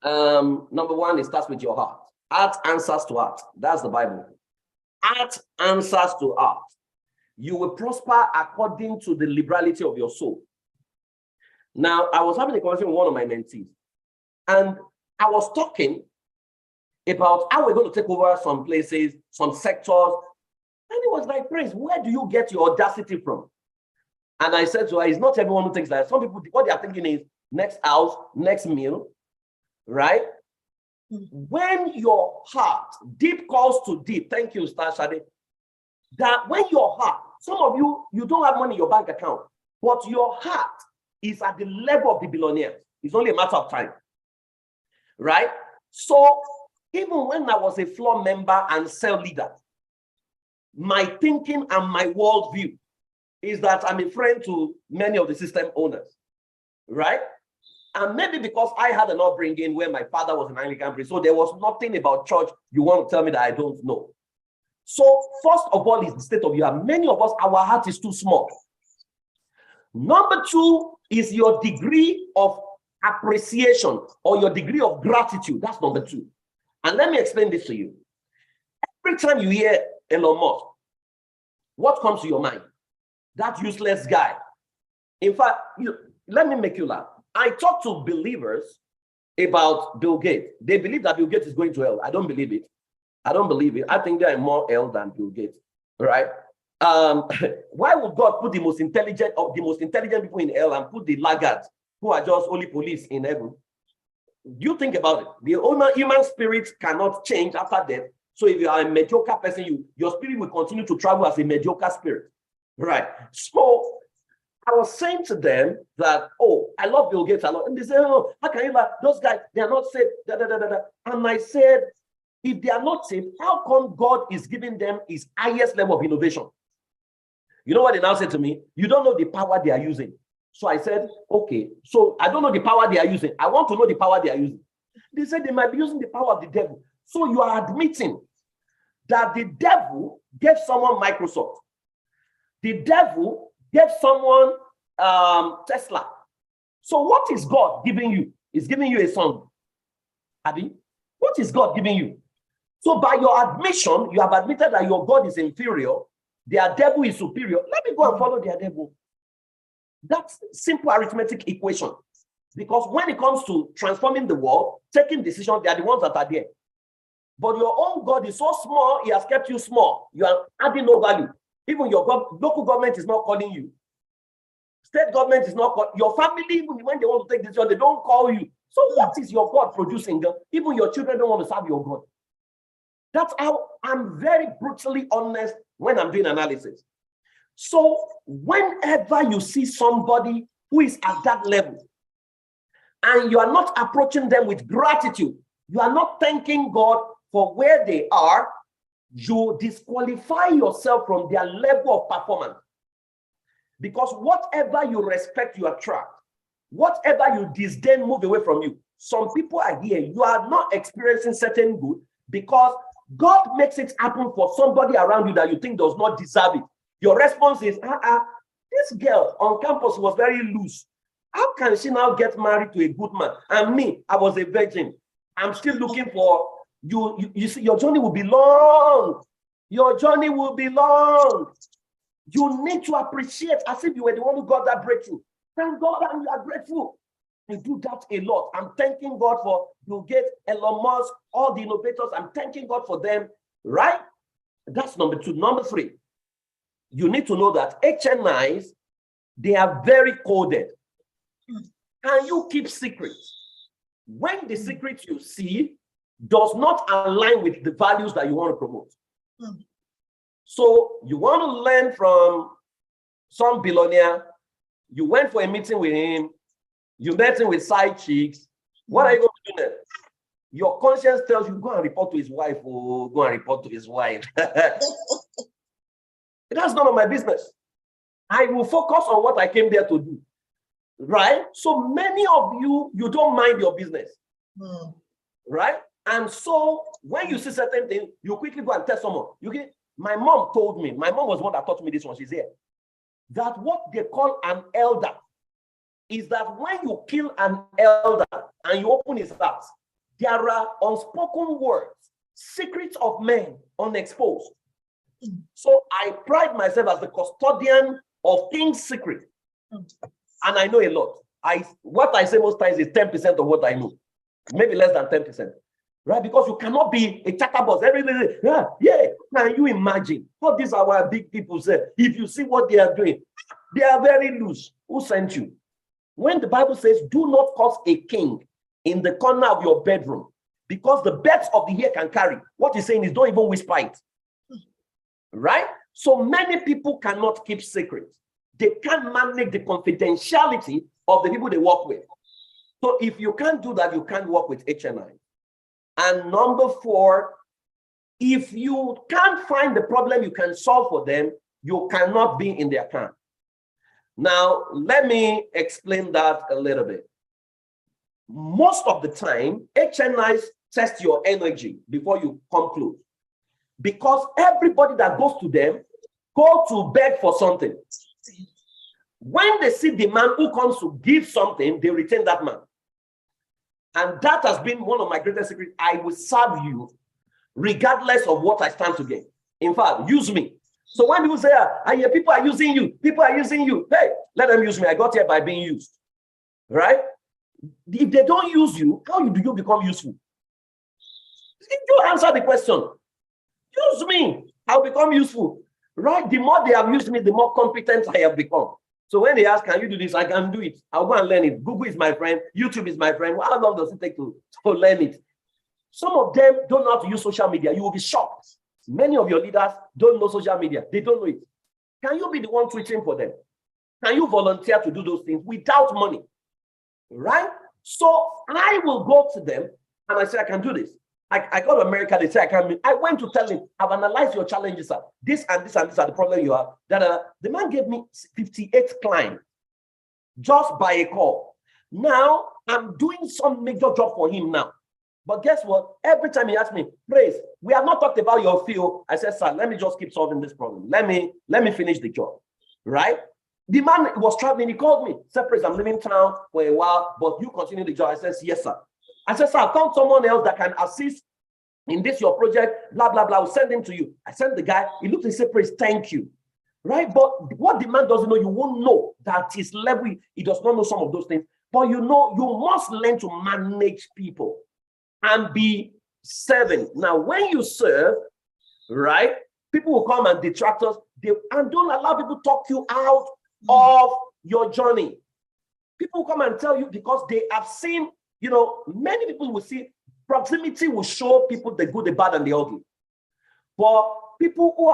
Number one, it starts with your heart. Heart answers to heart. That's the Bible. Heart answers to heart. You will prosper according to the liberality of your soul. Now, I was having a conversation with one of my mentees, and I was talking about how we're going to take over some places, some sectors. And it was like, Prince, where do you get your audacity from? And I said to her, it's not everyone who thinks that. Some people, what they are thinking is next house, next meal, right? When your heart, deep calls to deep, thank you, Star Shade, that when your heart some of you, you don't have money in your bank account, but your heart is at the level of the billionaires. It's only a matter of time, right? So even when I was a floor member and cell leader, my thinking and my worldview is that I'm a friend to many of the system owners, right? And maybe because I had an upbringing where my father was an Anglican priest, so there was nothing about church you want to tell me that I don't know. So first of all is the state of your heart. Many of us, our heart is too small. Number two is your degree of appreciation or your degree of gratitude. That's number two. And let me explain this to you. Every time you hear Elon Musk, what comes to your mind? That useless guy. In fact, let me make you laugh. I talk to believers about Bill Gates. They believe that Bill Gates is going to hell. I don't believe it. I don't believe it. I think there are more hell than Bill Gates, right? Why would God put the most intelligent people in hell and put the laggards who are just only police in heaven? You think about it. The human spirit cannot change after death. So if you are a mediocre person, your spirit will continue to travel as a mediocre spirit, right? So I was saying to them that, oh, I love Bill Gates a lot. And they say, oh, how can you like those guys? They are not saved. And I said, if they are not saved, how come God is giving them his highest level of innovation? You know what they now said to me? You don't know the power they are using. So I said, okay, so I don't know the power they are using. I want to know the power they are using. They said they might be using the power of the devil. So you are admitting that the devil gave someone Microsoft. The devil gave someone Tesla. So what is God giving you? He's giving you a son. Abi, what is God giving you? So by your admission, you have admitted that your God is inferior, their devil is superior. Let me go and follow their devil. That's simple arithmetic equation. Because when it comes to transforming the world, taking decisions, they are the ones that are there. But your own God is so small, he has kept you small. You are adding no value. Even your local government is not calling you. State government is not calling. Your family, even when they want to take decisions, they don't call you. So what is your God producing? Even your children don't want to serve your God. That's how I'm very brutally honest when I'm doing analysis. So whenever you see somebody who is at that level and you are not approaching them with gratitude, you are not thanking God for where they are, you disqualify yourself from their level of performance. Because whatever you respect, you attract. Whatever you disdain, move away from you. Some people are here, you are not experiencing certain good because God makes it happen for somebody around you that you think does not deserve it. Your response is, this girl on campus was very loose. How can she now get married to a good man? And me, I was a virgin. I'm still looking for you. You see, your journey will be long. Your journey will be long. You need to appreciate as if you were the one who got that breakthrough. Thank God and you are grateful. I do that a lot. I'm thanking God for Bill Gates, Elon Musk, all the innovators. I'm thanking God for them, right? That's number two. Number three, you need to know that HNIs, they are very coded. Can you keep secrets? When the secret you see does not align with the values that you want to promote. So you want to learn from some billionaire, you went for a meeting with him, you met him with side chicks. What are you going to do then? Your conscience tells you, go and report to his wife, or go and report to his wife. That's none of my business. I will focus on what I came there to do. Right? So many of you, you don't mind your business. Right? And so when you see certain things, you quickly go and tell someone. My mom told me, my mom was one that taught me this one, she's here, that what they call an elder is that when you kill an elder and you open his heart, there are unspoken words, secrets of men unexposed. So I pride myself as the custodian of king's secret. And I know a lot. What I say most times is 10% of what I know. Maybe less than 10%. Right? Because you cannot be a chatterbox every day. Yeah. Can you imagine what these our big people say? If you see what they are doing, they are very loose. Who sent you? When the Bible says, do not cause a king in the corner of your bedroom, because the birds of the air can carry. What he's saying is, don't even whisper it. Right? So many people cannot keep secrets. They can't manage the confidentiality of the people they work with. So if you can't do that, you can't work with HNI. And number 4, if you can't find the problem you can solve for them, you cannot be in their camp. Now, let me explain that a little bit. Most of the time, HNIs test your energy before you come close. Because everybody that goes to them go to beg for something. When they see the man who comes to give something, they retain that man. And that has been one of my greatest secrets. I will serve you regardless of what I stand to gain. In fact, use me. So when people say, I hear people are using you, hey, let them use me. I got here by being used. Right? If they don't use you, how do you become useful? If you answer the question, use me, I'll become useful. Right? The more they have used me, the more competent I have become. So when they ask, can you do this? I can do it. I'll go and learn it. Google is my friend. YouTube is my friend. How long does it take to learn it? Some of them don't know how to use social media. You will be shocked. Many of your leaders don't know social media. They don't know it. Can you be the one tweeting for them? Can you volunteer to do those things without money? Right? So I will go to them and I say, I can do this. I go to America, they say I can. I went to tell him, I've analyzed your challenges, sir. This and this and this are the problem you have. The man gave me 58 clients just by a call. Now I'm doing some major job for him now. But guess what? Every time he asks me, Praise, we have not talked about your field. I said, sir, let me just keep solving this problem. Let me finish the job. Right? The man was traveling. He called me. Said, Praise, I'm leaving town for a while, but you continue the job. I said, yes, sir. I said, sir, I found someone else that can assist in this, your project, blah, blah, blah. I'll send him to you. I sent the guy. He looked and said, Praise, thank you. Right? But what the man doesn't know, you won't know that his level, he does not know some of those things. But you know, you must learn to manage people and be serving. Now, when you serve, right, people will come and detract us. And don't allow people to talk you out of your journey. People come and tell you because they have seen, many people will see proximity will show people the good, the bad, and the ugly. But people who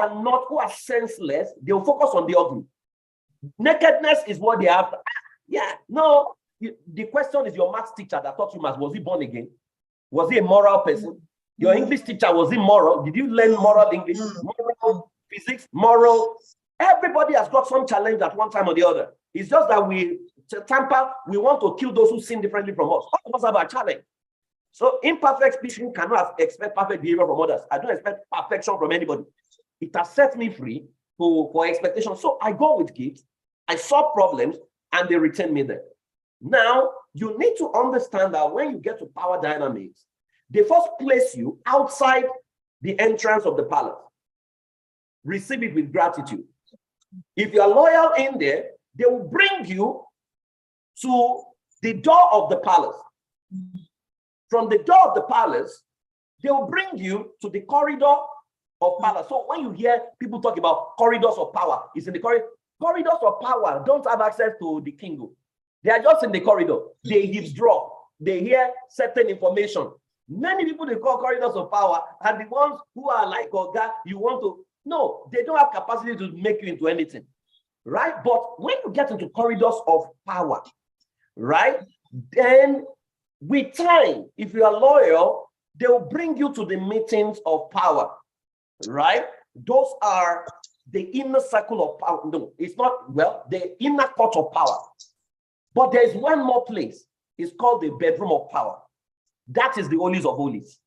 are senseless, they'll focus on the ugly. Nakedness is what they have. Yeah, no. The question is, your maths teacher that taught you maths, was he born again? Was he a moral person? Your English teacher, was he moral? Did you learn moral English? Moral physics, moral. Everybody has got some challenge at one time or the other. It's just that we want to kill those who sin differently from us. All of us have a challenge. So imperfect people cannot expect perfect behavior from others. I don't expect perfection from anybody. It has set me free for expectation. So I go with gifts, I solve problems, and they retain me there. Now, you need to understand that when you get to power dynamics, they first place you outside the entrance of the palace. Receive it with gratitude. If you are loyal in there, they will bring you to the door of the palace. From the door of the palace, they will bring you to the corridor of palace. So when you hear people talk about corridors of power, it's in the corridor. Corridors of power don't have access to the kingdom. They are just in the corridor. They eavesdrop. They hear certain information. Many people they call corridors of power are the ones who are like, oh God, you want to. No, they don't have capacity to make you into anything. Right? But when you get into corridors of power, right, then with time, if you are loyal, they will bring you to the meetings of power. Right? Those are the inner circle of power. No, it's not, the inner court of power. But there's one more place. It's called the bedroom of power. That is the holies of holies,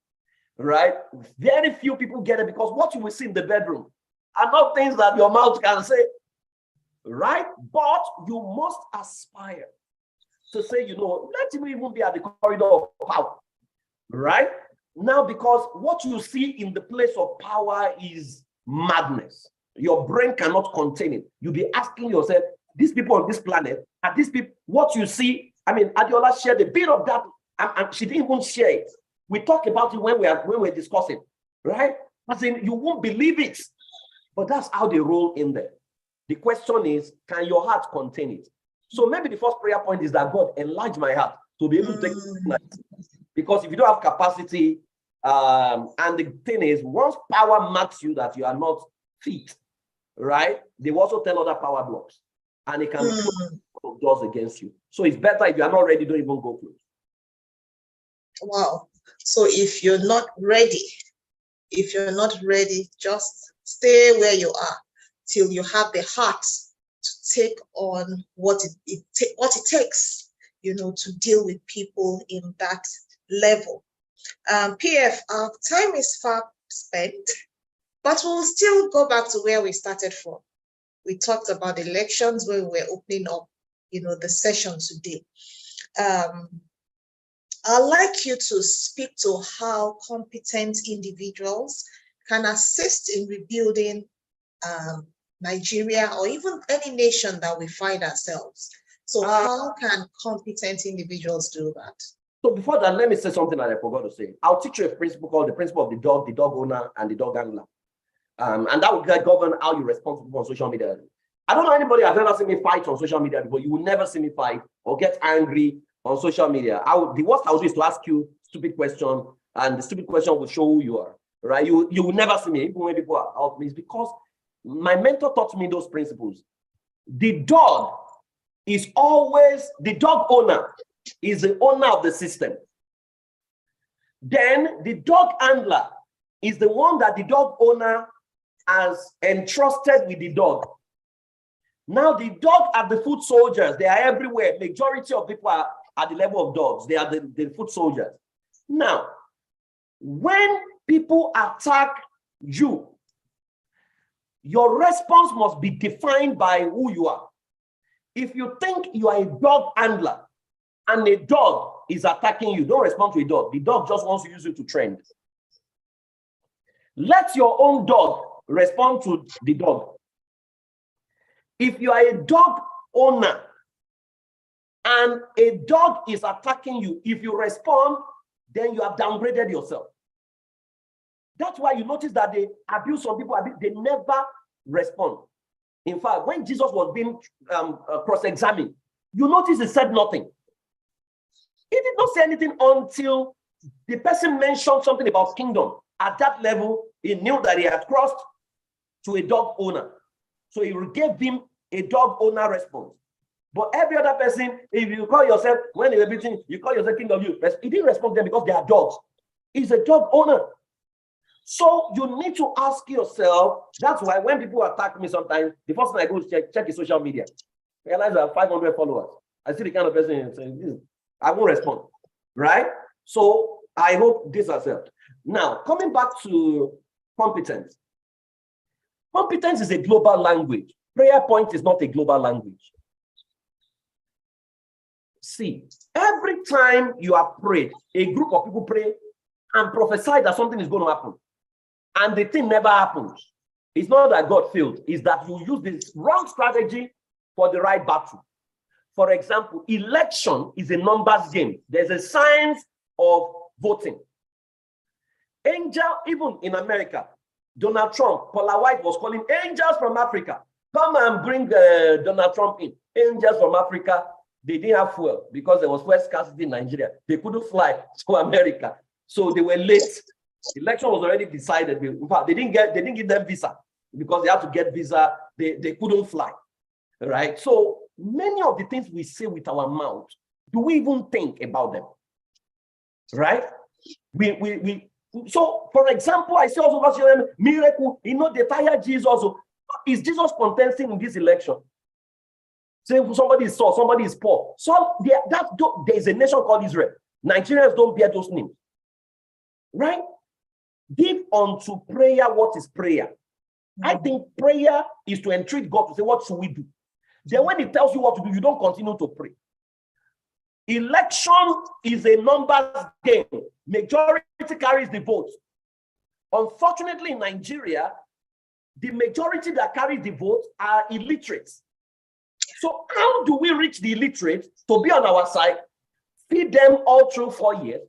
right? Very few people get it because what you will see in the bedroom are not things that your mouth can say, right? But you must aspire to say, let him even be at the corridor of power, right? Now, because what you see in the place of power is madness. Your brain cannot contain it. You'll be asking yourself, these people on this planet, are these people, what you see, Adiola shared a bit of that, and she didn't even share it. We talk about it when we're discussing, right? As in, you won't believe it. But that's how they roll in there. The question is, can your heart contain it? So maybe the first prayer point is that God enlarge my heart to be able to take it. Because if you don't have capacity, and the thing is, once power marks you that you are not fit, right? They will also tell other power blocks, and it can close doors against you. So it's better if you are not ready, don't even go close. Wow. So if you're not ready, just stay where you are till you have the heart to take on what it takes, to deal with people in that level. PF, our time is far spent, but we'll still go back to where we started from. We talked about elections when we were opening up, the session today. I'd like you to speak to how competent individuals can assist in rebuilding Nigeria or even any nation that we find ourselves. So how can competent individuals do that? So before that, let me say something that I forgot to say. I'll teach you a principle called the principle of the dog owner, and the dog handler. And that will govern how you respond to people on social media. I don't know anybody has ever seen me fight on social media before. You will never see me fight or get angry on social media. The worst I would do is to ask you stupid question, and the stupid question will show who you are, right? You will never see me, even when people are out me. It's because my mentor taught me those principles. The dog owner is the owner of the system. Then the dog handler is the one that the dog owner has entrusted with the dog. Now the dog are the foot soldiers. They are everywhere. Majority of people are at the level of dogs. They are the foot soldiers. Now, when people attack you, your response must be defined by who you are. If you think you are a dog handler and a dog is attacking you, don't respond to a dog. The dog just wants to use you to trend. Let your own dog respond to the dog. If you are a dog owner and a dog is attacking you, if you respond, then you have downgraded yourself. That's why you notice that they abuse some people, they never respond. In fact, when Jesus was being cross-examined, you notice he said nothing. He did not say anything until the person mentioned something about kingdom. At that level, he knew that he had crossed to a dog owner. So he gave him a dog owner response. But every other person, if you call yourself, when you're beating, you call yourself king of you, he didn't respond to them because they are dogs. He's a dog owner. So you need to ask yourself, that's why when people attack me sometimes, the first thing I go is check his social media. I realize I have 500 followers. I see the kind of person saying, I won't respond, right? So I hope this has helped. Now, coming back to competence. Competence is a global language. Prayer point is not a global language. See, every time you are prayed, a group of people pray and prophesy that something is going to happen, and the thing never happens. It's not that God failed, it's that you use this wrong strategy for the right battle. For example, election is a numbers game. There's a science of voting. Even in America, Donald Trump, Paula White was calling angels from Africa. Come and bring Donald Trump in. Angels from Africa, they didn't have fuel because there was fuel scarcity in Nigeria. They couldn't fly to America. So they were late. The election was already decided. In fact, they didn't give them visa because they had to get visa. They couldn't fly. Right? So many of the things we say with our mouth, do we even think about them? Right? So, for example, I see also miracle, they tired Jesus also. Is Jesus contesting in this election? Say somebody is poor, somebody is poor. So there is a nation called Israel. Nigerians don't bear those names. Right? Give unto prayer what is prayer. I think prayer is to entreat God to say, what should we do? Then when he tells you what to do, you don't continue to pray. Election is a numbers game. Majority carries the vote. Unfortunately, in Nigeria, the majority that carries the vote are illiterates. So how do we reach the illiterate to be on our side, feed them all through 4 years,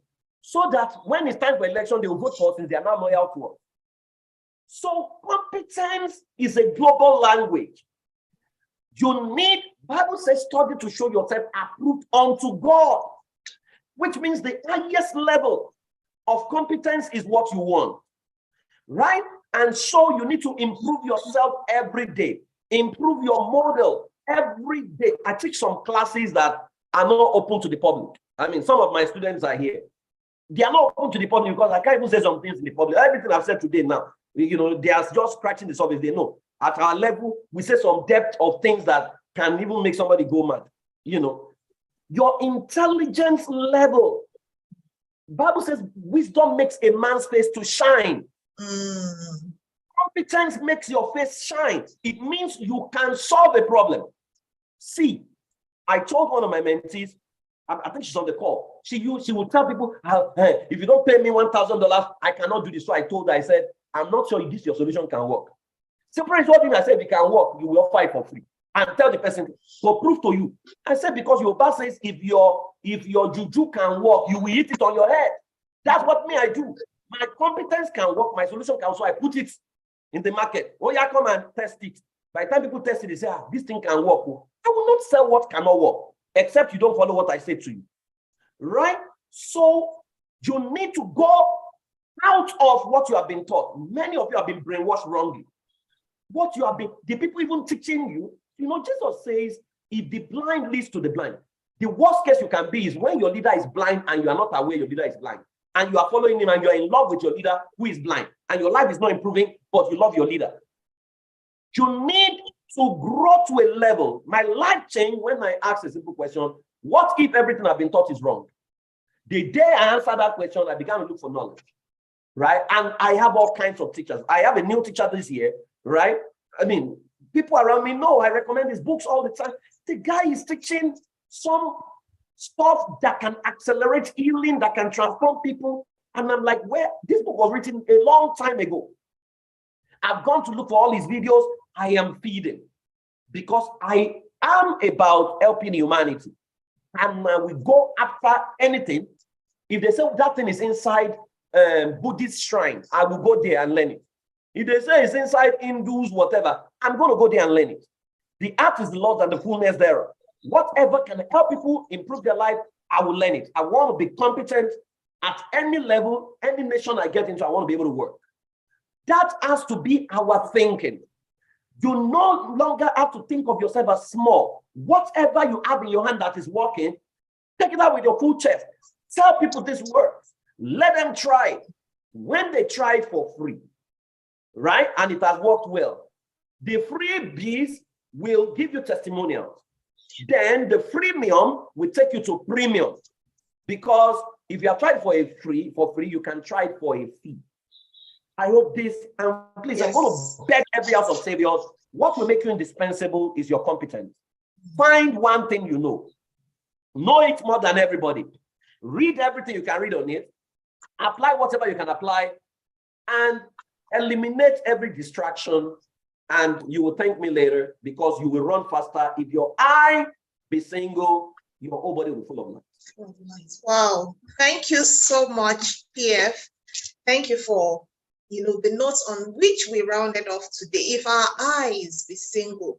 so that when it's time for election, they will vote for us since they are now loyal to us? So competence is a global language. You need, Bible says, study to show yourself approved unto God, which means the highest level of competence is what you want. right? And so you need to improve yourself every day. Improve your model every day. I teach some classes that are not open to the public. I mean, some of my students are here. They are not open to the public because I can't even say some things in the public. Everything I've said today now, they are just scratching the surface. They know at our level, we say some depth of things that can even make somebody go mad. Your intelligence level. Bible says wisdom makes a man's face to shine. Competence makes your face shine. It means you can solve a problem. See, I told one of my mentees, I think she's on the call. She would tell people, hey, if you don't pay me $1,000, I cannot do this. So I told her, I said, I'm not sure if this your solution can work. Simple is what I said, if it can work, you will offer it for free. And tell the person, so prove to you. I said, because your boss says if your juju can work, you will hit it on your head. That's what I do. My competence can work, my solution can, so I put it in the market. Oh, yeah, come and test it. By the time people test it, they say, this thing can work. I will not sell what cannot work, except you don't follow what I say to you. Right? So you need to go out of what you have been taught. Many of you have been brainwashed wrongly. The people even teaching you, Jesus says, if the blind leads to the blind, the worst case you can be is when your leader is blind and you are not aware your leader is blind. And you are following him and you are in love with your leader who is blind. And your life is not improving, but you love your leader. You need to grow to a level. My life changed when I asked a simple question: what if everything I've been taught is wrong? The day I answered that question, I began to look for knowledge, right? And I have all kinds of teachers. I have a new teacher this year, right? I mean, people around me know I recommend his books all the time. The guy is teaching some stuff that can accelerate healing, that can transform people. And I'm like, where? This book was written a long time ago. I've gone to look for all his videos. I am feeding because I am about helping humanity. And we go after anything. If they say that thing is inside Buddhist shrine, I will go there and learn it. If they say it's inside Hindus, whatever, I'm going to go there and learn it. The earth is the Lord and the fullness thereof. Whatever can help people improve their life, I will learn it. I want to be competent at any level, any nation I get into, I want to be able to work. That has to be our thinking. You no longer have to think of yourself as small. Whatever you have in your hand that is working, take it out with your full chest. Tell people this works. Let them try it. When they try it for free, right? And it has worked well, the freebies will give you testimonials. Then the freemium will take you to premium. Because if you have tried for free, you can try it for a fee. I hope this, and please, yes. I'm going to beg every house of saviors, what will make you indispensable is your competence. Find one thing you know. Know it more than everybody. Read everything you can read on it. Apply whatever you can apply. And eliminate every distraction. And you will thank me later because you will run faster. If your eye be single, your whole body will be full of light. Wow. Thank you so much, PF. Thank you for the notes on which we rounded off today. If our eyes be single,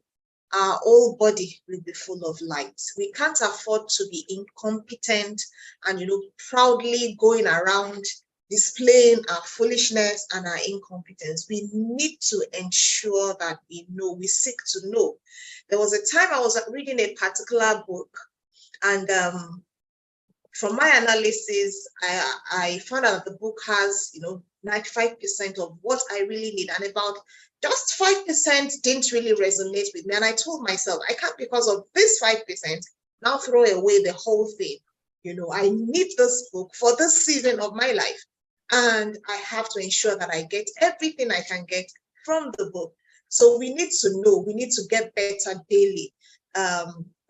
our whole body will be full of light. We can't afford to be incompetent and proudly going around displaying our foolishness and our incompetence. We need to ensure that we seek to know. There was a time I was reading a particular book, and from my analysis, I found out that the book has 95% of what I really need, and about just 5% didn't really resonate with me. And I told myself, I can't, because of this 5%, now throw away the whole thing. I need this book for this season of my life. And I have to ensure that I get everything I can get from the book. So we need to know, we need to get better daily.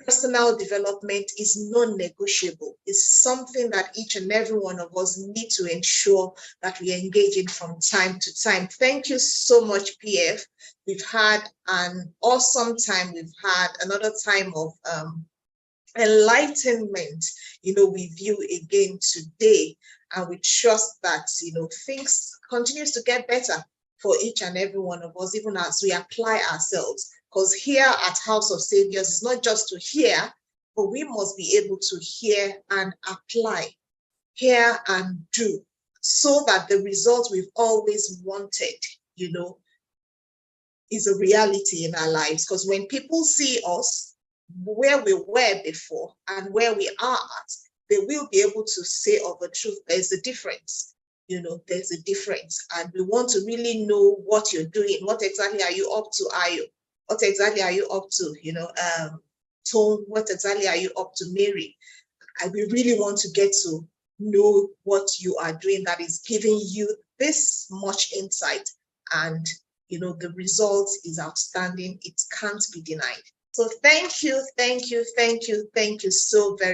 Personal development is non-negotiable. It's something that each and every one of us need to ensure that we engage in from time to time. Thank you so much, PF. We've had an awesome time. We've had another time of enlightenment, with you again today. And we trust that, things continues to get better for each and every one of us, even as we apply ourselves. Because here at House of Saviors, it's not just to hear, but we must be able to hear and apply, hear and do. so that the result we've always wanted, is a reality in our lives. Because when people see us where we were before and where we are at, they will be able to say of a truth, there's a difference. There's a difference. And we want to really know what you're doing. What exactly are you up to, Ayo? What exactly are you up to? Tone, what exactly are you up to, Mary? And we really want to get to know what you are doing that is giving you this much insight. And the result is outstanding. It can't be denied. So thank you so very